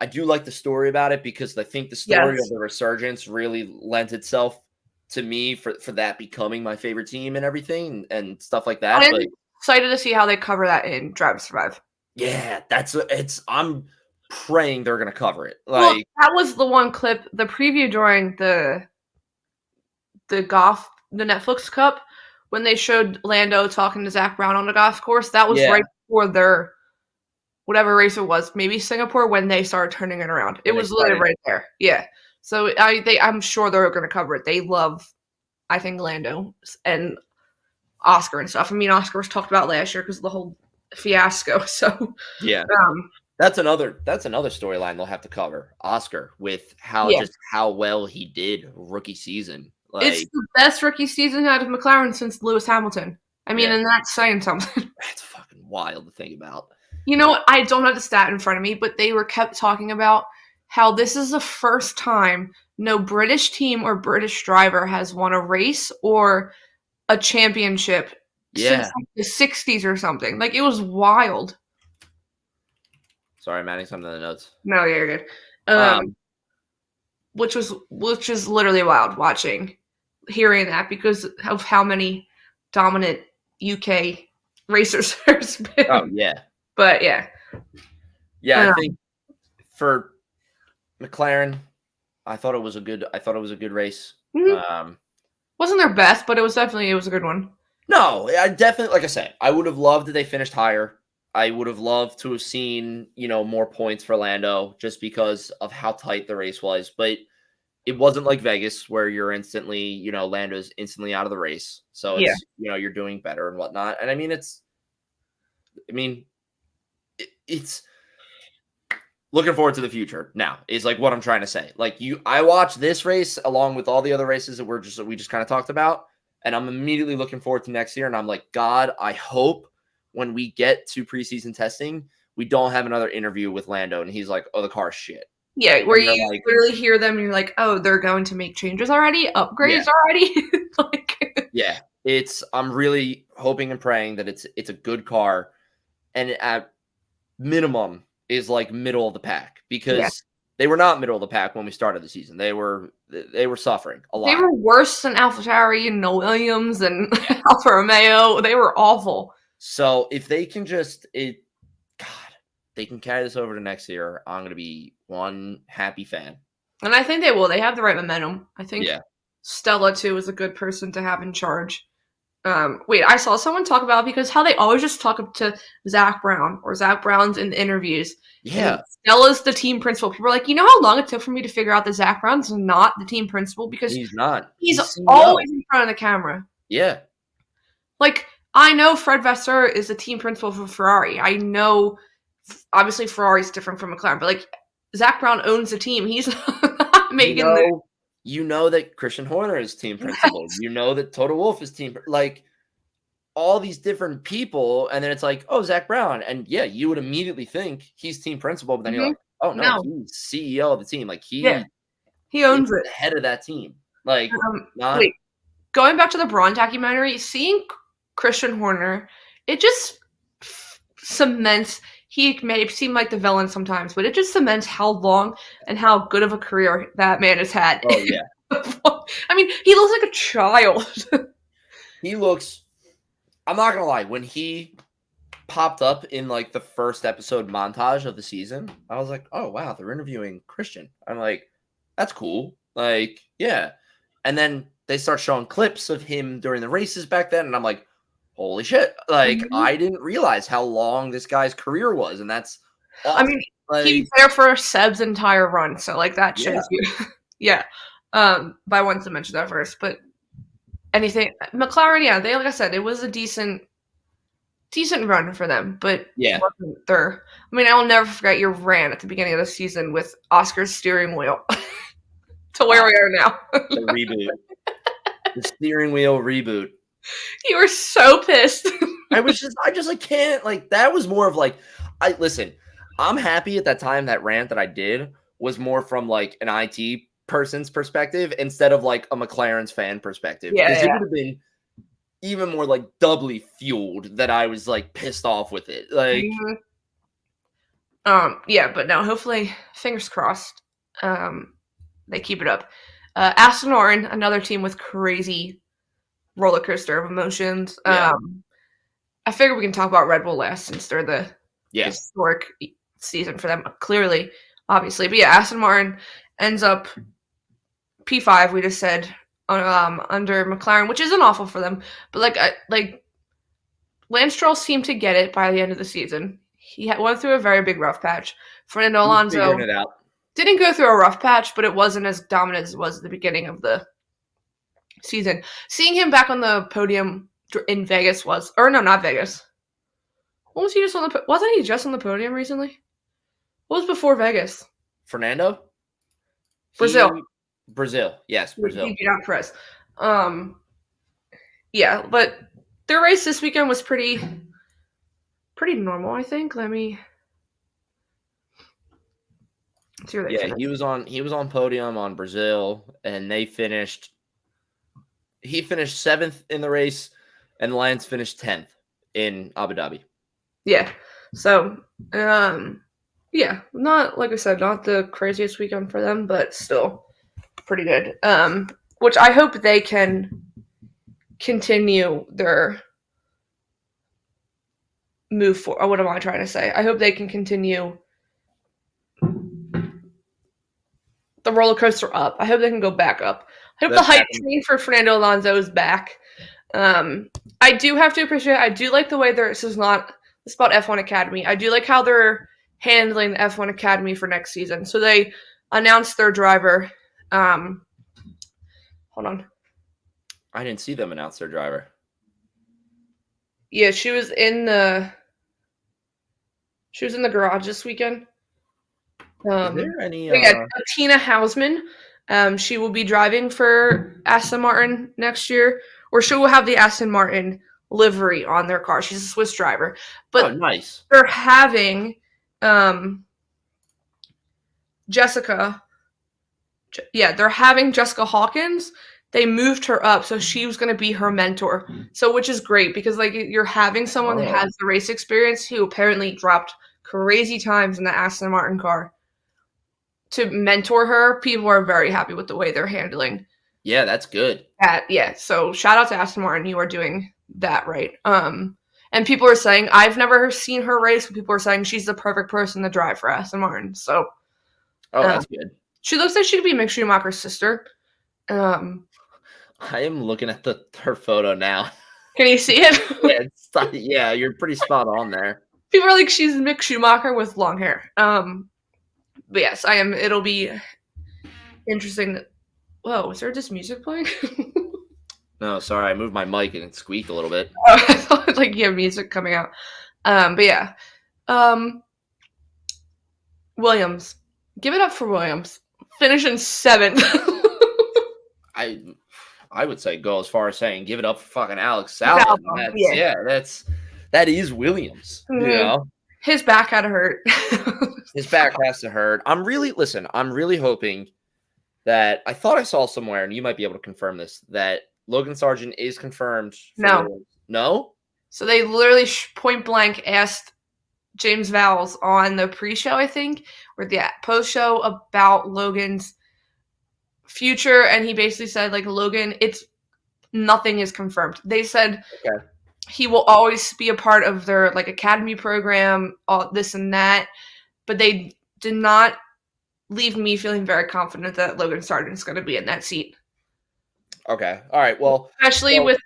do like the story about it because I think the story of the resurgence really lent itself to me for that becoming my favorite team and everything and stuff like that. I'm excited to see how they cover that in Drive to Survive. Yeah, I'm praying they're gonna cover it. Well, that was the one clip, the preview during the Netflix Cup, when they showed Lando talking to Zach Brown on the golf course. That was right before their whatever race it was, maybe Singapore, when they started turning it around. It was literally right there. Yeah. So I'm sure they're going to cover it. They love, I think, Lando and Oscar and stuff. I mean, Oscar was talked about last year because of the whole fiasco. So yeah, that's another storyline they'll have to cover. Oscar, with how well he did rookie season. It's the best rookie season out of McLaren since Lewis Hamilton. I mean, and that's saying something. That's fucking wild to think about. You know what? I don't have the stat in front of me, but they kept talking about how this is the first time no British team or British driver has won a race or a championship since like the 60s or something. Like, it was wild. Sorry, I'm adding something to the notes. No, yeah, you're good. Which is literally wild hearing that because of how many dominant UK racers there's been. Oh yeah. But yeah. Yeah, I think for McLaren, I thought it was a good race. Mm-hmm. Wasn't their best, but it was a good one. No, I definitely, like I said, I would have loved that they finished higher. I would have loved to have seen, more points for Lando just because of how tight the race was. But it wasn't like Vegas where you're instantly, Lando's instantly out of the race. So it's, you're doing better and whatnot. And I mean, it's looking forward to the future now is like what I'm trying to say. Like I watched this race along with all the other races that we just kind of talked about. And I'm immediately looking forward to next year. And I'm like, God, I hope when we get to preseason testing, we don't have another interview with Lando. And he's like, oh, the car's shit. Yeah, where you literally hear them and you're like, oh, they're going to make changes already? Upgrades already? Yeah. I'm really hoping and praying that it's a good car, and at minimum is like middle of the pack, because they were not middle of the pack when we started the season. They were suffering a lot. They were worse than AlphaTauri and No Williams and Alfa Romeo. They were awful. So if they can they can carry this over to next year, I'm going to be one happy fan. And I think they will. They have the right momentum. I think Yeah. Stella, too, is a good person to have in charge. Wait, I saw someone talk about, because how they always just talk up to Zach Brown, or Zach Brown's in the interviews. Yeah. Stella's the team principal. People are like, you know how long it took for me to figure out that Zach Brown's not the team principal? Because he's not. He's always in front of the camera. Yeah. Like, I know Fred Vasseur is the team principal for Ferrari. I know, obviously, Ferrari's different from McLaren, but like, Zach Brown owns the team. He's not making you know that Christian Horner is team principal. Yes. You know that Toto Wolff is team, like all these different people, and then it's like, oh, Zach Brown, and yeah, you would immediately think he's team principal, but then you're like, oh no, he's CEO of the team. Like he owns it, the head of that team. Like, wait, going back to the Braun documentary, seeing Christian Horner, it just cements. He may seem like the villain sometimes, but it just cements how long and how good of a career that man has had. Oh, yeah. I mean, he looks like a child. He looks, I'm not going to lie, when he popped up in like the first episode montage of the season, I was like, oh, wow, they're interviewing Christian. I'm like, that's cool. Like, yeah. And then they start showing clips of him during the races back then, and I'm like, holy shit. Like, I didn't realize how long this guy's career was, and that's awesome. I mean, like, he's there for Seb's entire run, so, like, that shows you. Yeah. But I wanted to mention that first, but anything. McLaren, yeah, they, like I said, it was a decent run for them, but yeah. Wasn't their, I mean, I will never forget your rant at the beginning of the season with Oscar's steering wheel to where we are now. The reboot. The steering wheel reboot. You were so pissed. I just like can't, like, that was more of like, listen, I'm happy at that time that rant that I did was more from like an IT person's perspective instead of like a McLaren's fan perspective. Yeah, it would have been even more like doubly fueled that I was like pissed off with it. Like, yeah, but no, hopefully, fingers crossed, they keep it up. Aston Martin, another team with crazy roller coaster of emotions. I figure we can talk about Red Bull last, since they're the historic season for them, clearly, obviously. But yeah, Aston Martin ends up P5, we just said, under McLaren, which isn't awful for them. But like Lance Stroll seemed to get it by the end of the season. He went through a very big rough patch. Fernando Alonso didn't go through a rough patch, but it wasn't as dominant as it was at the beginning of the season. Seeing him back on the podium in Vegas not Vegas. What was he just on wasn't he just on the podium recently? What was before Vegas? Fernando? Brazil. Yes, Brazil. He beat out Perez. Yeah, but their race this weekend was pretty normal, I think. Let me see where they finished. he was on podium on Brazil, and he finished 7th in the race, and Lance finished 10th in Abu Dhabi. Yeah. So, yeah, not, like I said, not the craziest weekend for them, but still pretty good. Which I hope they can continue their move for. Or what am I trying to say? I hope they can continue the roller coaster up. I hope they can go back up. I hope the hype train for Fernando Alonso is back. I do have to appreciate. I do like the way this is about F1 Academy. I do like how they're handling the F1 Academy for next season. So they announced their driver. Hold on. I didn't see them announce their driver. Yeah, she was in the garage this weekend. Is there any? Tina Hausman. She will be driving for Aston Martin next year, or she will have the Aston Martin livery on their car. She's a Swiss driver. But nice. They're having Jessica. Yeah, they're having Jessica Hawkins they moved her up, so she was going to be her mentor. So, which is great because like you're having someone that has the race experience who apparently dropped crazy times in the Aston Martin car to mentor her. People are very happy with the way they're handling. Yeah, that's good. That, yeah. So shout out to Aston Martin, you are doing that right. And people are saying I've never seen her race, but people are saying she's the perfect person to drive for Aston Martin. So, that's good. She looks like she could be Mick Schumacher's sister. I am looking at her photo now. Can you see it? Yeah, you're pretty spot on there. People are like, she's Mick Schumacher with long hair. But yes, I am. It'll be interesting. Whoa, is there just music playing? No, sorry, I moved my mic and it squeaked a little bit. Oh, I thought like music coming out. But yeah. Williams. Give it up for Williams. Finishing 7th. I would say go as far as saying give it up for fucking Alex Albon. That is Williams. Mm-hmm. You know? His back had to hurt. His back has to hurt. I'm really hoping that I thought I saw somewhere, and you might be able to confirm this, that Logan Sargent is confirmed. No? So they literally point blank asked James Vowles on the pre-show, I think, or the post-show about Logan's future, and he basically said, like, Logan, nothing is confirmed. They said he will always be a part of their, like, academy program, all this and that, but they did not leave me feeling very confident that Logan Sargent is going to be in that seat. Okay. All right. Well, especially with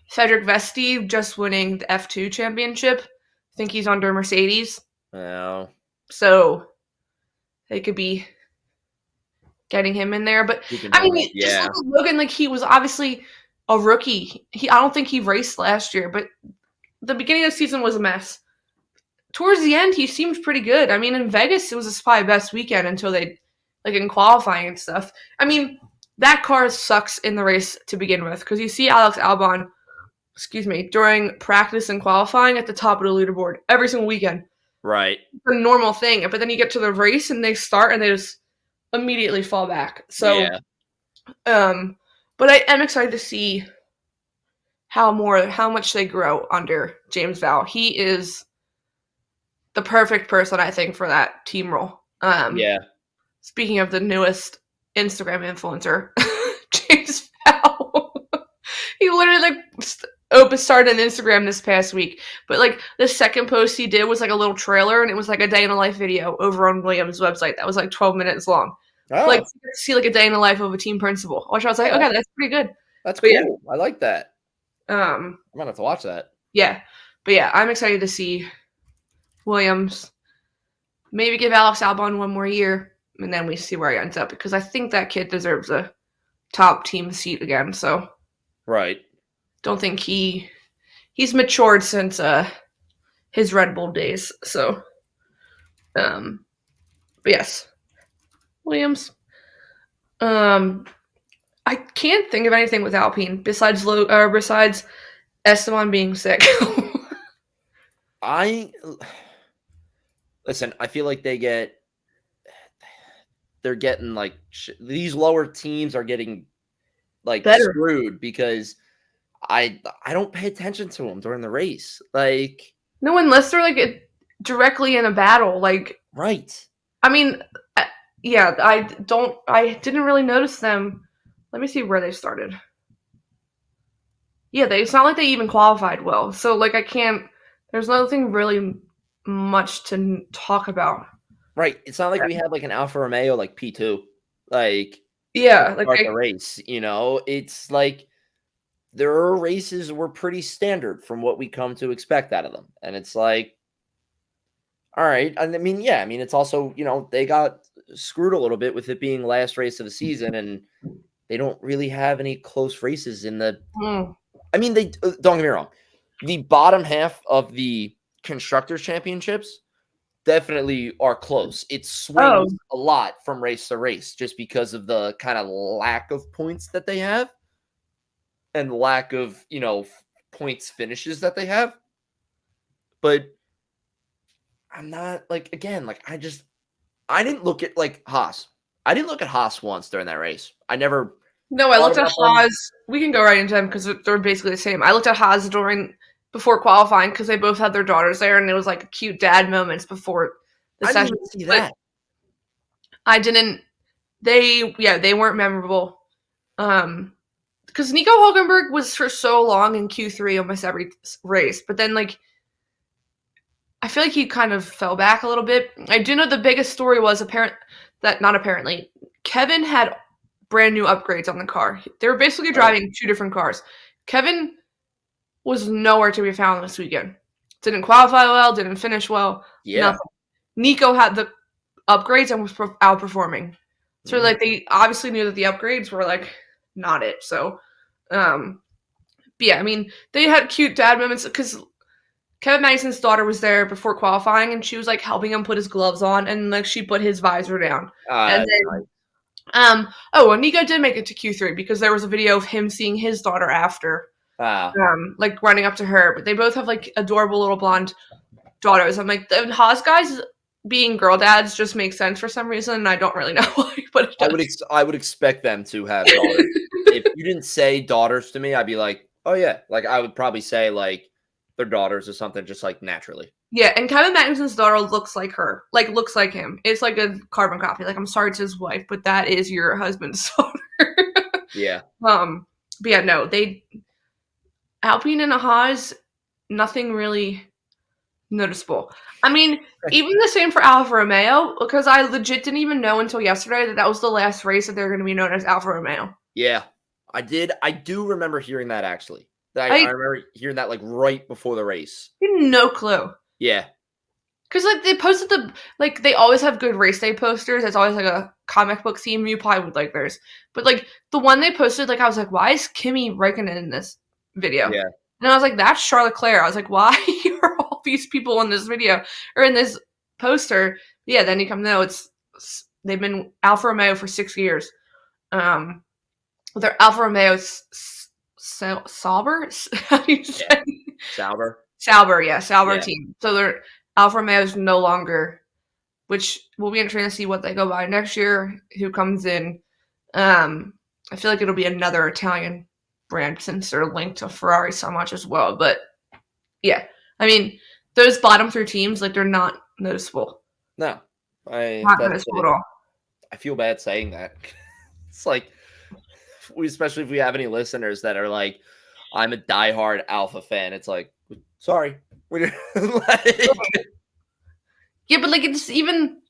Cedric Vesti just winning the F2 championship. I think he's under Mercedes. No. So they could be getting him in there. But I mean, just look at Logan, like he was obviously a rookie. I don't think he raced last year, but the beginning of the season was a mess. Towards the end, he seemed pretty good. I mean, in Vegas, it was probably best weekend until they, like in qualifying and stuff. I mean, that car sucks in the race to begin with because you see Alex Albon, during practice and qualifying at the top of the leaderboard every single weekend. Right. It's a normal thing. But then you get to the race and they start and they just immediately fall back. So, but I am excited to see how much they grow under James Vowles. He is the perfect person, I think, for that team role. Speaking of the newest Instagram influencer, James Vowles, he literally started an Instagram this past week. But like the second post he did was like a little trailer, and it was like a day in the life video over on Williams' website that was like 12 minutes long. Oh. Like see like a day in the life of a team principal. Which I was like, okay, that's pretty good. That's cool. Yeah. I like that. I'm gonna have to watch that. Yeah, but yeah, I'm excited to see Williams. Maybe give Alex Albon one more year, and then we see where he ends up because I think that kid deserves a top team seat again. So, right. Don't think he's matured since his Red Bull days. So, but yes, Williams. I can't think of anything with Alpine besides Esteban being sick. Listen, I feel like they're getting like these lower teams are getting like screwed because I don't pay attention to them during the race. Like no, unless they're like directly in a battle. Like right. I mean, yeah, I didn't really notice them. Let me see where they started. Yeah, it's not like they even qualified well. So like there's nothing really much to talk about. Right. It's not like we had like an Alfa Romeo like P2. Like like the race, you know. It's like their races were pretty standard from what we come to expect out of them. And it's like, all right. I mean, it's also, you know, they got screwed a little bit with it being last race of the season and they don't really have any close races in the I mean, they don't get me wrong. The bottom half of the Constructors Championships definitely are close. It swings a lot from race to race just because of the kind of lack of points that they have and lack of, you know, points finishes that they have. But I'm not like, again, like I didn't look at like Haas. I didn't look at Haas once during that race. I never. No, I looked at about them. Haas. We can go right into them because they're basically the same. I looked at Haas before qualifying because they both had their daughters there, and it was like cute dad moments before the I didn't session. even see But that. I didn't. They weren't memorable. Because Nico Hulkenberg was for so long in Q3 almost every race, but then like I feel like he kind of fell back a little bit. I do know the biggest story was Kevin had brand new upgrades on the car. They were basically driving two different cars. Kevin was nowhere to be found this weekend. Didn't qualify well, didn't finish well. Yeah. Nothing. Nico had the upgrades and was outperforming. So like they obviously knew that the upgrades were like not it. So but yeah, I mean, they had cute dad moments because Kevin Magnussen's daughter was there before qualifying, and she was like helping him put his gloves on, and like she put his visor down. And then, and Nico did make it to Q3 because there was a video of him seeing his daughter after, like running up to her. But they both have like adorable little blonde daughters. I'm like, the Haas guys being girl dads just makes sense for some reason, and I don't really know why. But I would expect them to have daughters. If you didn't say daughters to me, I'd be like, oh yeah. Like I would probably say like their daughters or something, just like naturally. Yeah, and Kevin Magnussen's daughter looks like her, like looks like him. It's like a carbon copy. Like I'm sorry to his wife, but that is your husband's daughter. Yeah. But yeah, no, Alpine and Haas, nothing really noticeable. I mean, even the same for Alfa Romeo, because I legit didn't even know until yesterday that was the last race that they're going to be known as Alfa Romeo. Yeah, I did. I do remember hearing that actually. I remember hearing that like right before the race. No clue. Yeah. Because like they posted they always have good race day posters. It's always like a comic book theme. You probably would like theirs. But like the one they posted, like I was like, why is Kimi Räikkönen in this video? Yeah. And I was like, that's Charles Leclerc. I was like, why are all these people in this video or in this poster? Yeah, then you come to know they've been Alfa Romeo for 6 years. They're Alfa Romeo Sauber? How do you say? Sauber. Sauber, yeah, Sauber team. So they're Alfa Romeo is no longer, which will be interesting to see what they go by next year, who comes in. I feel like it'll be another Italian brand since they're linked to Ferrari so much as well. But yeah, I mean, those bottom three teams, like they're not noticeable. No, Not noticeable at all. I feel bad saying that. It's like, especially if we have any listeners that are like, I'm a diehard Alpha fan. It's like, sorry. Yeah, but like it's even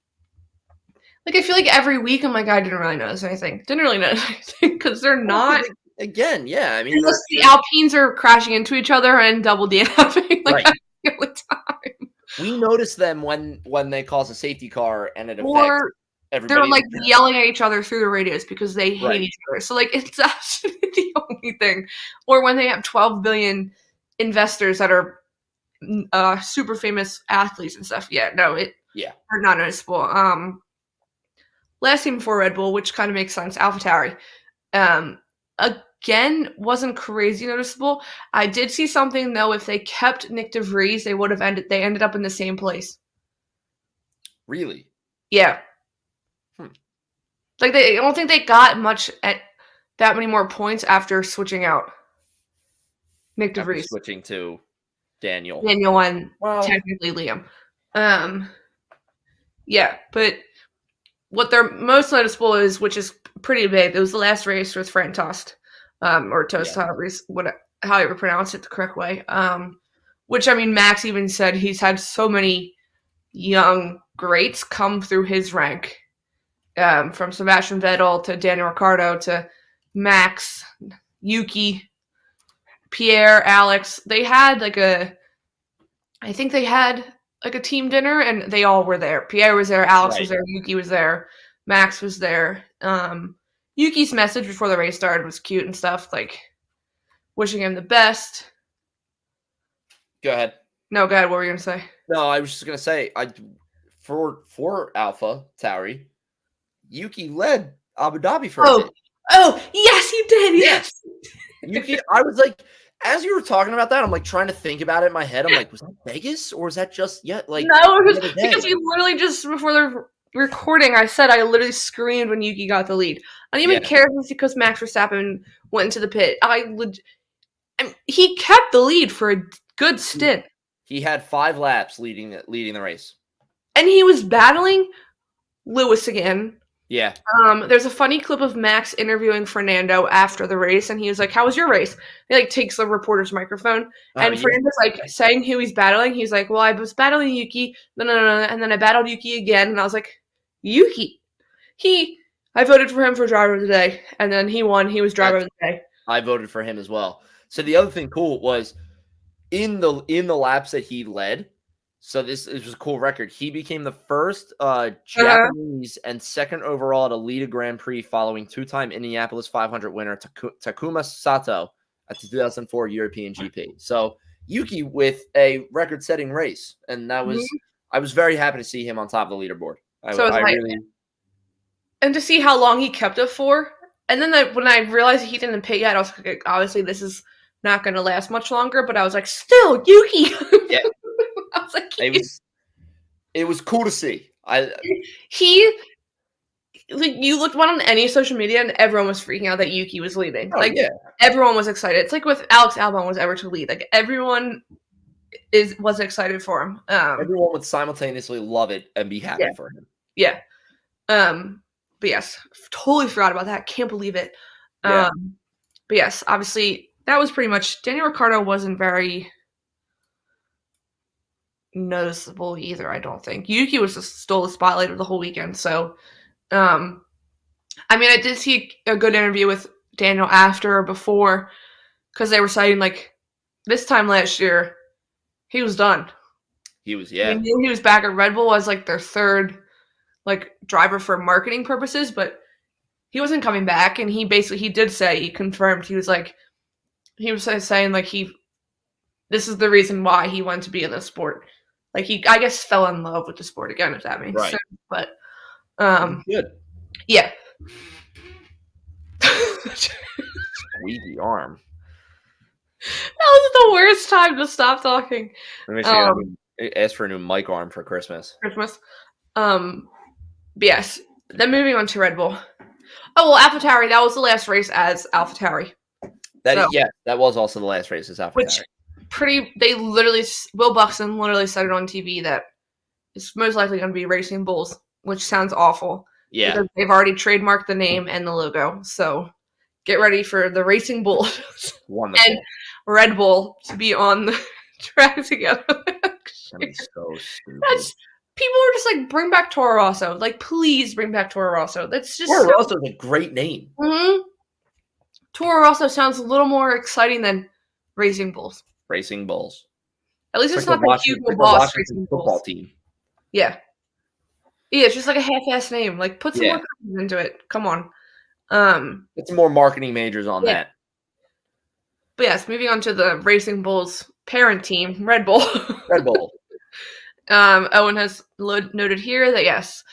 like I feel like every week I'm like I didn't really notice anything. Didn't really notice anything because they're not. Again, yeah. I mean, unless the Alpines are crashing into each other and double DNFing like right. all the time. We notice them when they cause a safety car and it affects everybody. They're like yelling at each other through the radios because they hate each other. So like it's actually the only thing. Or when they have 12 billion investors that are super famous athletes and stuff. Yeah, no, are not noticeable. Last team before Red Bull, which kind of makes sense, AlphaTauri. Again, wasn't crazy noticeable. I did see something though. If they kept Nick de Vries, they would have They ended up in the same place. Really? Yeah. Like I don't think they got much at that many more points after switching out Nick de Vries. Switching to Daniel and technically Liam. Yeah, but what they're most noticeable is, which is pretty big, it was the last race with Frank Tost, or Toast, however pronounce it the correct way. Which I mean, Max even said he's had so many young greats come through his rank, from Sebastian Vettel to Daniel Ricciardo to Max, Yuki, Pierre, Alex. They had I think they had like a team dinner and they all were there. Pierre was there, Alex was there, Yuki was there, Max was there. Yuki's message before the race started was cute and stuff, like wishing him the best. Go ahead. No, go ahead. What were you gonna say? No, I was just gonna say, for Alpha Tauri, Yuki led Abu Dhabi for a bit. Oh, yes, he did. Yes. Yuki, I was like, as you were talking about that, I'm like trying to think about it in my head. I'm like, was that Vegas or was that just yet? Like, no, because he literally just before the recording, I said I literally screamed when Yuki got the lead. I don't even care if it's because Max Verstappen went into the pit. He kept the lead for a good stint. He had 5 laps leading the race. And he was battling Lewis again. Yeah. There's a funny clip of Max interviewing Fernando after the race, and he was like, "How was your race?" He like takes the reporter's microphone, and Fernando's like saying who he's battling. He's like, "Well, I was battling Yuki, no, and then I battled Yuki again." And I was like, "Yuki, I voted for him for driver of the day, and then he won. He was driver of the day." I voted for him as well. So the other thing cool was in the laps that he led. So this was a cool record. He became the first Japanese and second overall to lead a Grand Prix following 2-time Indianapolis 500 winner Takuma Sato at the 2004 European GP. So Yuki with a record-setting race, and that was I was very happy to see him on top of the leaderboard. And to see how long he kept it for, and then when I realized he didn't pit yet, I was like, obviously this is not going to last much longer. But I was like, still Yuki. Yeah. I was like, it was cool to see. You looked on any social media and everyone was freaking out that Yuki was leading. Everyone was excited. It's like with Alex Albon was ever to lead. Like everyone was excited for him. Everyone would simultaneously love it and be happy for him. Yeah. But yes, totally forgot about that. Can't believe it. Yeah. But yes, obviously that was pretty much. Daniel Ricciardo wasn't very noticeable either, I don't think. Yuki was just stole the spotlight of the whole weekend. So, I did see a good interview with Daniel after or before, because they were saying like this time last year he was done. He was He knew he was back at Red Bull as like their third like driver for marketing purposes, but he wasn't coming back. And he did say, he confirmed, he was saying like this is the reason why he wanted to be in this sport. Like he, I guess, fell in love with the sport again, if that makes sense. But, good. Yeah. Squeaky arm. That was the worst time to stop talking. Ask for a new mic arm for Christmas. But yes. Then moving on to Red Bull. Oh well, AlphaTauri. That was the last race as AlphaTauri. That was also the last race as AlphaTauri. Will Buxton literally said it on TV that it's most likely going to be Racing Bulls, which sounds awful. Yeah. Because they've already trademarked the name and the logo. So get ready for the Racing Bulls and Red Bull to be on the track together. That'd be so stupid. People are just like, bring back Toro Rosso. Like, please bring back Toro Rosso. That's just Toro Rosso is a great name. Mm-hmm. Toro Rosso sounds a little more exciting than Racing Bulls. Racing Bulls. At least it's not the Hugo Boss Racing football Bulls team. Yeah. Yeah, it's just like a half-ass name. Like, put some more confidence into it. Come on. Get some more marketing majors on that. But yes, moving on to the Racing Bulls parent team, Red Bull. Red Bull. Owen has noted here that yes,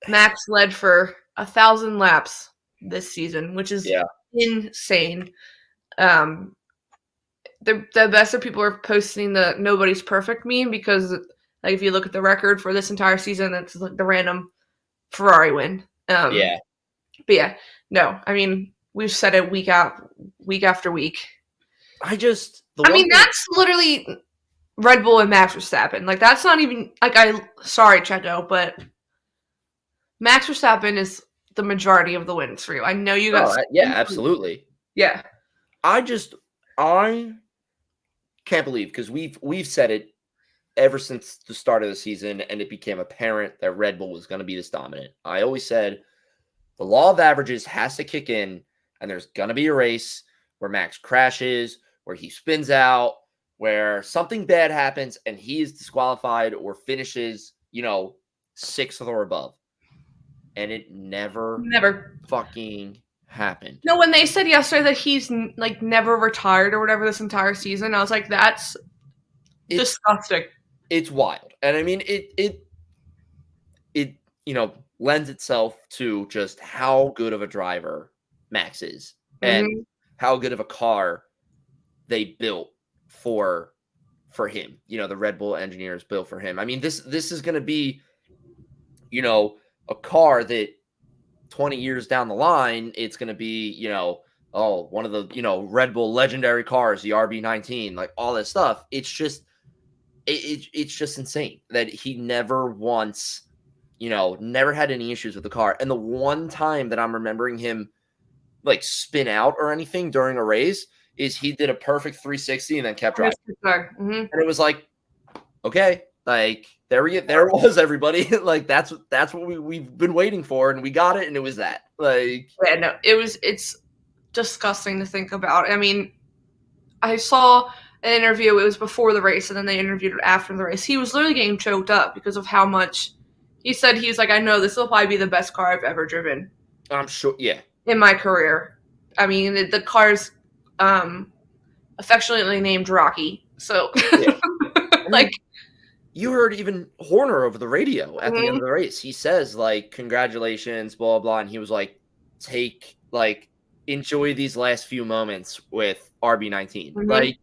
Max led for 1,000 laps this season, which is insane. The best of people are posting the nobody's perfect meme because like if you look at the record for this entire season, it's like the random Ferrari win. But yeah, no, I mean we've said it week after week. That's literally Red Bull and Max Verstappen. Like that's not even like sorry Checo, but Max Verstappen is the majority of the wins for you. I know you guys. Absolutely. Yeah. I can't believe because we've said it ever since the start of the season, and it became apparent that Red Bull was going to be this dominant. I always said the law of averages has to kick in, and there's going to be a race where Max crashes, where he spins out, where something bad happens, and he is disqualified or finishes, 6th or above. And it never fucking happened. No, when they said yesterday that he's like never retired or whatever this entire season, I was like, that's disgusting. It's wild. And I mean, it lends itself to just how good of a driver Max is and how good of a car they built for him. The Red Bull engineers built for him. I mean, this is going to be a car that 20 years down the line, it's going to be, one of the, Red Bull legendary cars, the RB19, like all this stuff. It's just, it's just insane that he never once, never had any issues with the car. And the one time that I'm remembering him like spin out or anything during a race is he did a perfect 360 and then kept driving. Mm-hmm. And it was like, okay, like there was everybody. Like that's what we've been waiting for, and we got it, and it was that. Like, yeah, no, it's disgusting to think about. I mean, I saw an interview, it was before the race, and then they interviewed after the race. He was literally getting choked up because of how much he said. He's like, I know this will probably be the best car I've ever driven. I'm sure, yeah. In my career. I mean, the car's affectionately named Rocky. So, yeah. like, you heard even Horner over the radio at the end of the race. He says, like, congratulations, blah, blah, and he was like, enjoy these last few moments with RB19. Mm-hmm. Like,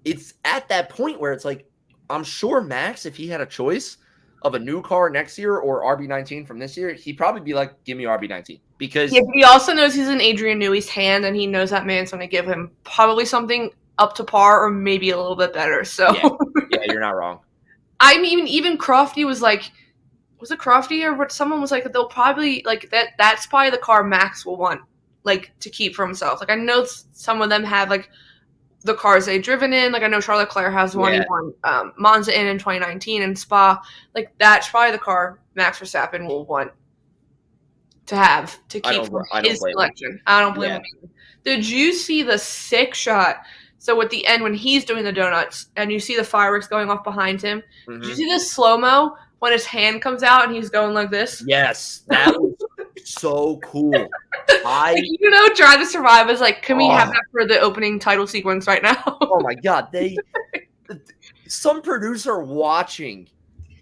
it's at that point where it's like, I'm sure Max, if he had a choice of a new car next year or RB19 from this year, he'd probably be like, give me RB19. Because yeah, but he also knows he's in Adrian Newey's hand, and he knows that man's going to give him probably something up to par or maybe a little bit better. So yeah, you're not wrong. I mean, even Crofty was like, was it Crofty or what? Someone was like, they'll probably like that's probably the car Max will want, like, to keep for himself. Like, I know some of them have like the cars they've driven in. Like, I know Charles Leclerc has one. Yeah. He won Monza in 2019 and Spa. Like, that's probably the car Max Verstappen will want to have to keep for his collection. I don't blame him. Did you see the sick shot? So at the end when he's doing the donuts and you see the fireworks going off behind him, did you see the slow-mo when his hand comes out and he's going like this? Yes, that was so cool. Drive to Survive is like, can we have that for the opening title sequence right now? Oh my God. Some producer watching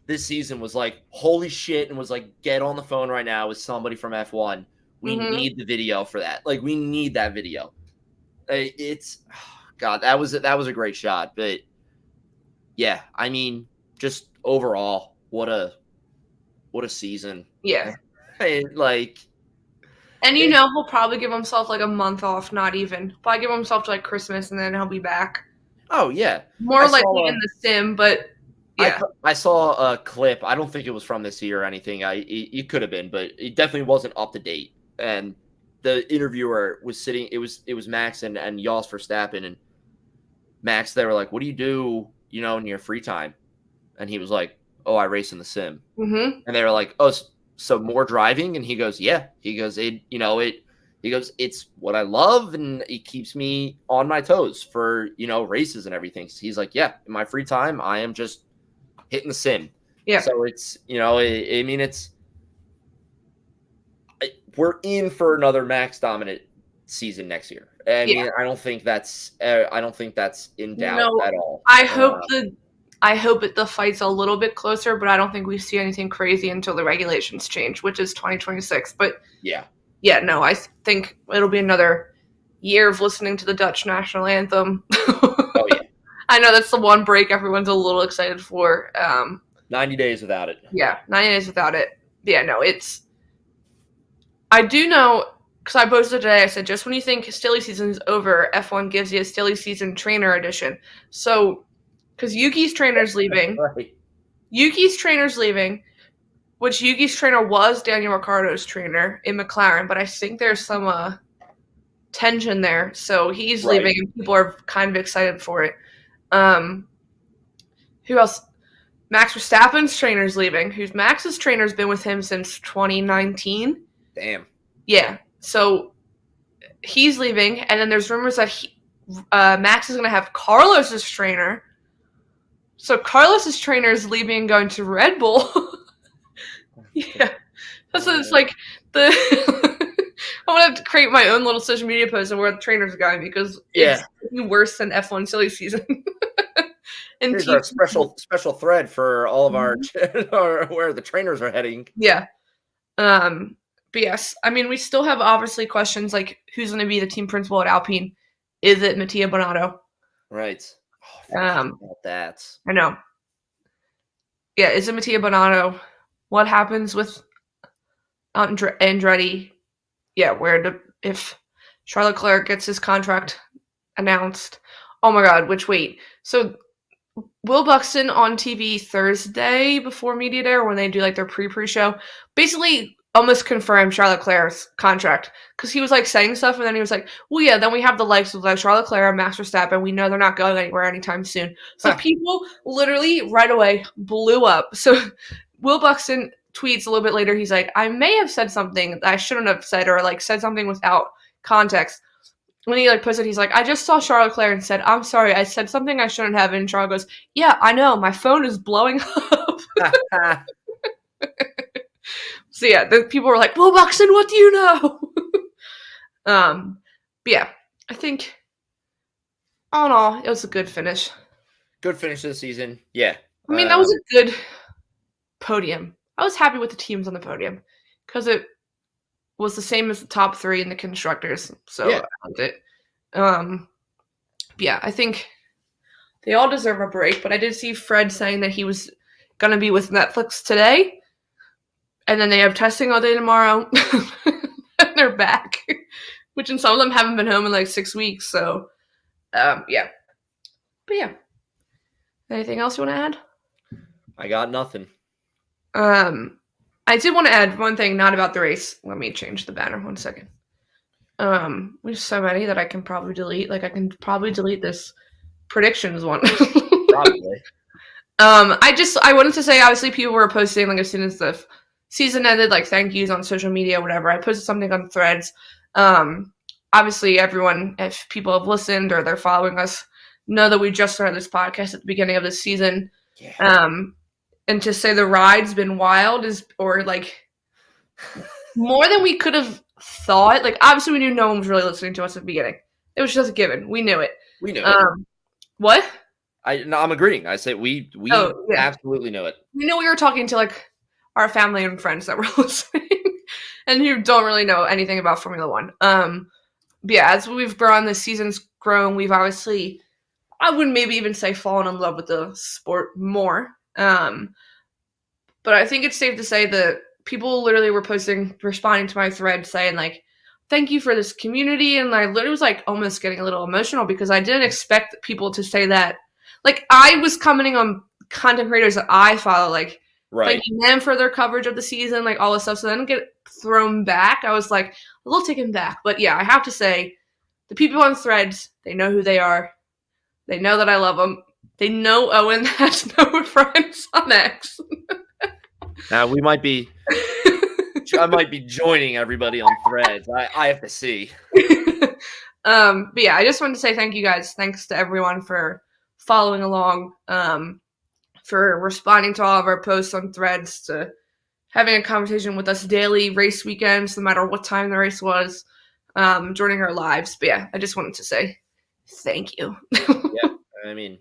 this season was like, holy shit, and was like, get on the phone right now with somebody from F1. We need the video for that. Like, we need that video. It's, God, that was a great shot. But yeah, I mean, just overall, what a season. Yeah. And he'll probably give himself like a month off, not even. Probably give himself to like Christmas and then he'll be back. Oh, yeah. More likely in the sim, but yeah. I saw a clip. I don't think it was from this year or anything. It could have been, but it definitely wasn't up to date. And the interviewer was sitting. It was Max and Jos Verstappen, and Max. They were like, "What do you do, in your free time?" And he was like, "Oh, I race in the sim." Mm-hmm. And they were like, "Oh, so more driving?" And he goes, "Yeah." He goes, He goes, "It's what I love, and it keeps me on my toes for races and everything." So he's like, "Yeah, in my free time, I am just hitting the sim." Yeah. So it's we're in for another Max dominant season next year. I mean, I don't think that's in doubt at all. I hope the fight's a little bit closer, but I don't think we see anything crazy until the regulations change, which is 2026. But no, I think it'll be another year of listening to the Dutch national anthem. Oh yeah, I know that's the one break everyone's a little excited for. 90 days without it. Yeah, 90 days without it. Yeah, no, I do know, because I posted today, I said, just when you think silly season's over, F1 gives you a silly season trainer edition. So, because Yuki's trainer's leaving. Right. Yuki's trainer's leaving, which Yuki's trainer was Daniel Ricciardo's trainer in McLaren, but I think there's some tension there. So he's leaving, and people are kind of excited for it. Who else? Max Verstappen's trainer's leaving. Max's trainer's been with him since 2019. Damn. Yeah. So he's leaving, and then there's rumors that Max is going to have Carlos's trainer. So Carlos's trainer is leaving and going to Red Bull. Yeah. So it's like I want to create my own little social media post of where the trainers are going, because it's worse than F1 silly season. And here's our special thread for all of our where the trainers are heading. Yeah. But yes, I mean, we still have obviously questions like who's going to be the team principal at Alpine. Is it Mattia Binotto? Right. Oh, about that. I know. Yeah, is it Mattia Binotto? what happens with Andretti. Yeah, if Charles Leclerc gets his contract announced. Oh my God, wait. So Will Buxton on TV Thursday before Media Day, or when they do like their pre-show, basically almost confirmed Charles Leclerc's contract, because he was like saying stuff and then he was like, well, yeah, then we have the likes of like Charles Leclerc and Max Verstappen. We know they're not going anywhere anytime soon. So people literally right away blew up. So Will Buxton tweets a little bit later. He's like, I may have said something that I shouldn't have said, or like said something without context. When he like posted, he's like, I just saw Charles Leclerc and said, I'm sorry, I said something I shouldn't have. And Charles goes, yeah, I know, my phone is blowing up. So yeah, the people were like, Will Buxton, what do you know? But yeah, I think all in all, it was a good finish. Good finish of the season. Yeah. I mean, that was a good podium. I was happy with the teams on the podium because it was the same as the top three in the constructors. So yeah. I liked it. Yeah, I think they all deserve a break, but I did see Fred saying that he was going to be with Netflix today, and then they have testing all day tomorrow, and they're back, which in some of them haven't been home in like 6 weeks, so yeah. But yeah. Anything else you want to add? I got nothing. I did want to add one thing, not about the race. Let me change the banner 1 second. We have so many that I can probably delete. Like I can probably delete this predictions one. Probably. I wanted to say, obviously people were posting like as soon as the season ended, like thank yous on social media, whatever. I posted something on Threads. Obviously everyone, if people have listened or they're following us, know that we just started this podcast at the beginning of this season. Yeah. And to say the ride's been wild or like more than we could have thought. Like obviously we knew no one was really listening to us at the beginning. It was just a given. We knew it. We knew it. What? I'm agreeing. I say we absolutely know it. We knew we were talking to like our family and friends that were listening and who don't really know anything about Formula One. But yeah, as we've grown, the season's grown, we've obviously, I wouldn't maybe even say fallen in love with the sport more. But I think it's safe to say that people literally were responding to my thread saying like, thank you for this community. And I literally was like almost getting a little emotional because I didn't expect people to say that. Like I was commenting on content creators that I follow, like thanking them for their coverage of the season, like all this stuff. So then get thrown back. I was like a little taken back, but yeah, I have to say the people on Threads, they know who they are. They know that I love them. They know Owen has no friends on X. Now I might be joining everybody on Threads. I have to see. But yeah, I just wanted to say thank you guys. Thanks to everyone for following along, for responding to all of our posts on Threads, to having a conversation with us daily, race weekends, no matter what time the race was, joining our lives. But yeah, I just wanted to say thank you. Yeah, I mean,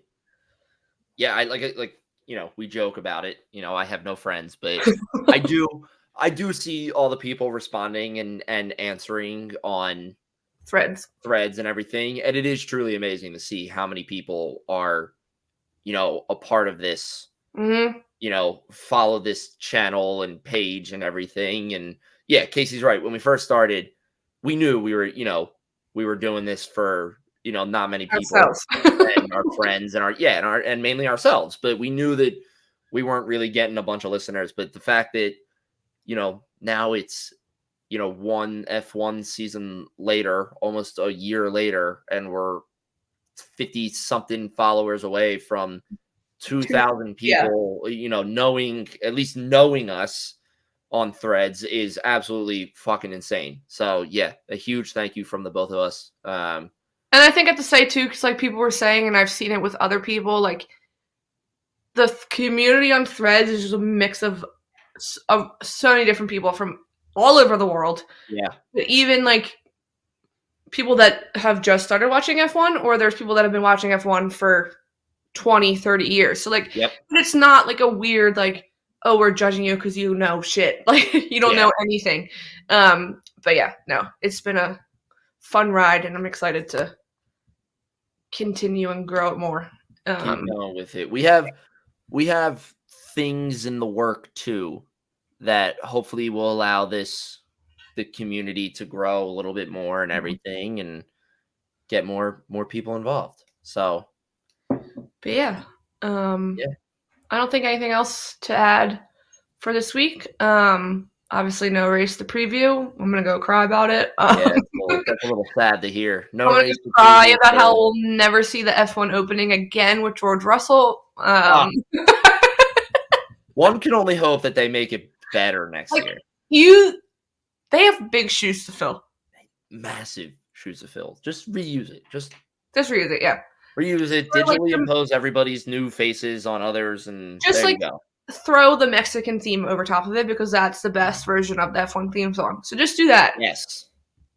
yeah, I like we joke about it. I have no friends, but I do see all the people responding and answering on threads and everything. And it is truly amazing to see how many people are, a part of this, follow this channel and page and everything. And yeah, Casey's right. When we first started, we knew we were doing this for, not many people and our friends and mainly ourselves, but we knew that we weren't really getting a bunch of listeners. But the fact that, now it's, one F1 season later, almost a year later, and we're 50 something followers away from 2,000 people, knowing us on Threads is absolutely fucking insane. So yeah, a huge thank you from the both of us. And I think I have to say too, because like people were saying, and I've seen it with other people, like the community on Threads is just a mix of so many different people from all over the world. Yeah. But even like people that have just started watching F1, or there's people that have been watching F1 for 20, 30 years. So like, but it's not like a weird, like, oh, we're judging you because you know shit. Like you don't know anything. But yeah, no, it's been a fun ride and I'm excited to continue and grow it more. Keep going with it. We have things in the work too. that hopefully will allow the community to grow a little bit more and everything, and get more people involved. So, but yeah. I don't think anything else to add for this week. Obviously, no race to preview. I'm gonna go cry about it. Yeah, that's a little sad to hear. No I'm gonna race to cry preview, about how we'll never see the F1 opening again with George Russell. One can only hope that they make it better next year. They have big shoes to fill. Massive shoes to fill. Just reuse it. Just reuse it. Yeah. Reuse it. Digitally impose everybody's new faces on others, and just there you go. Throw the Mexican theme over top of it, because that's the best version of the F1 theme song. So just do that. Yes.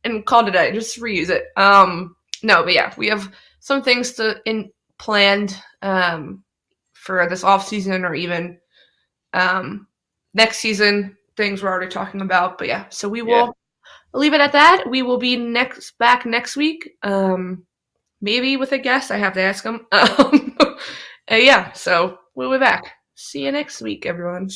And call it a day. Just reuse it. No, but yeah, we have some things planned for this off season, or even next season. Things we're already talking about. But yeah, so we will leave it at that. We will be back next week. Maybe with a guest. I have to ask him. Yeah, so we'll be back. See you next week, everyone.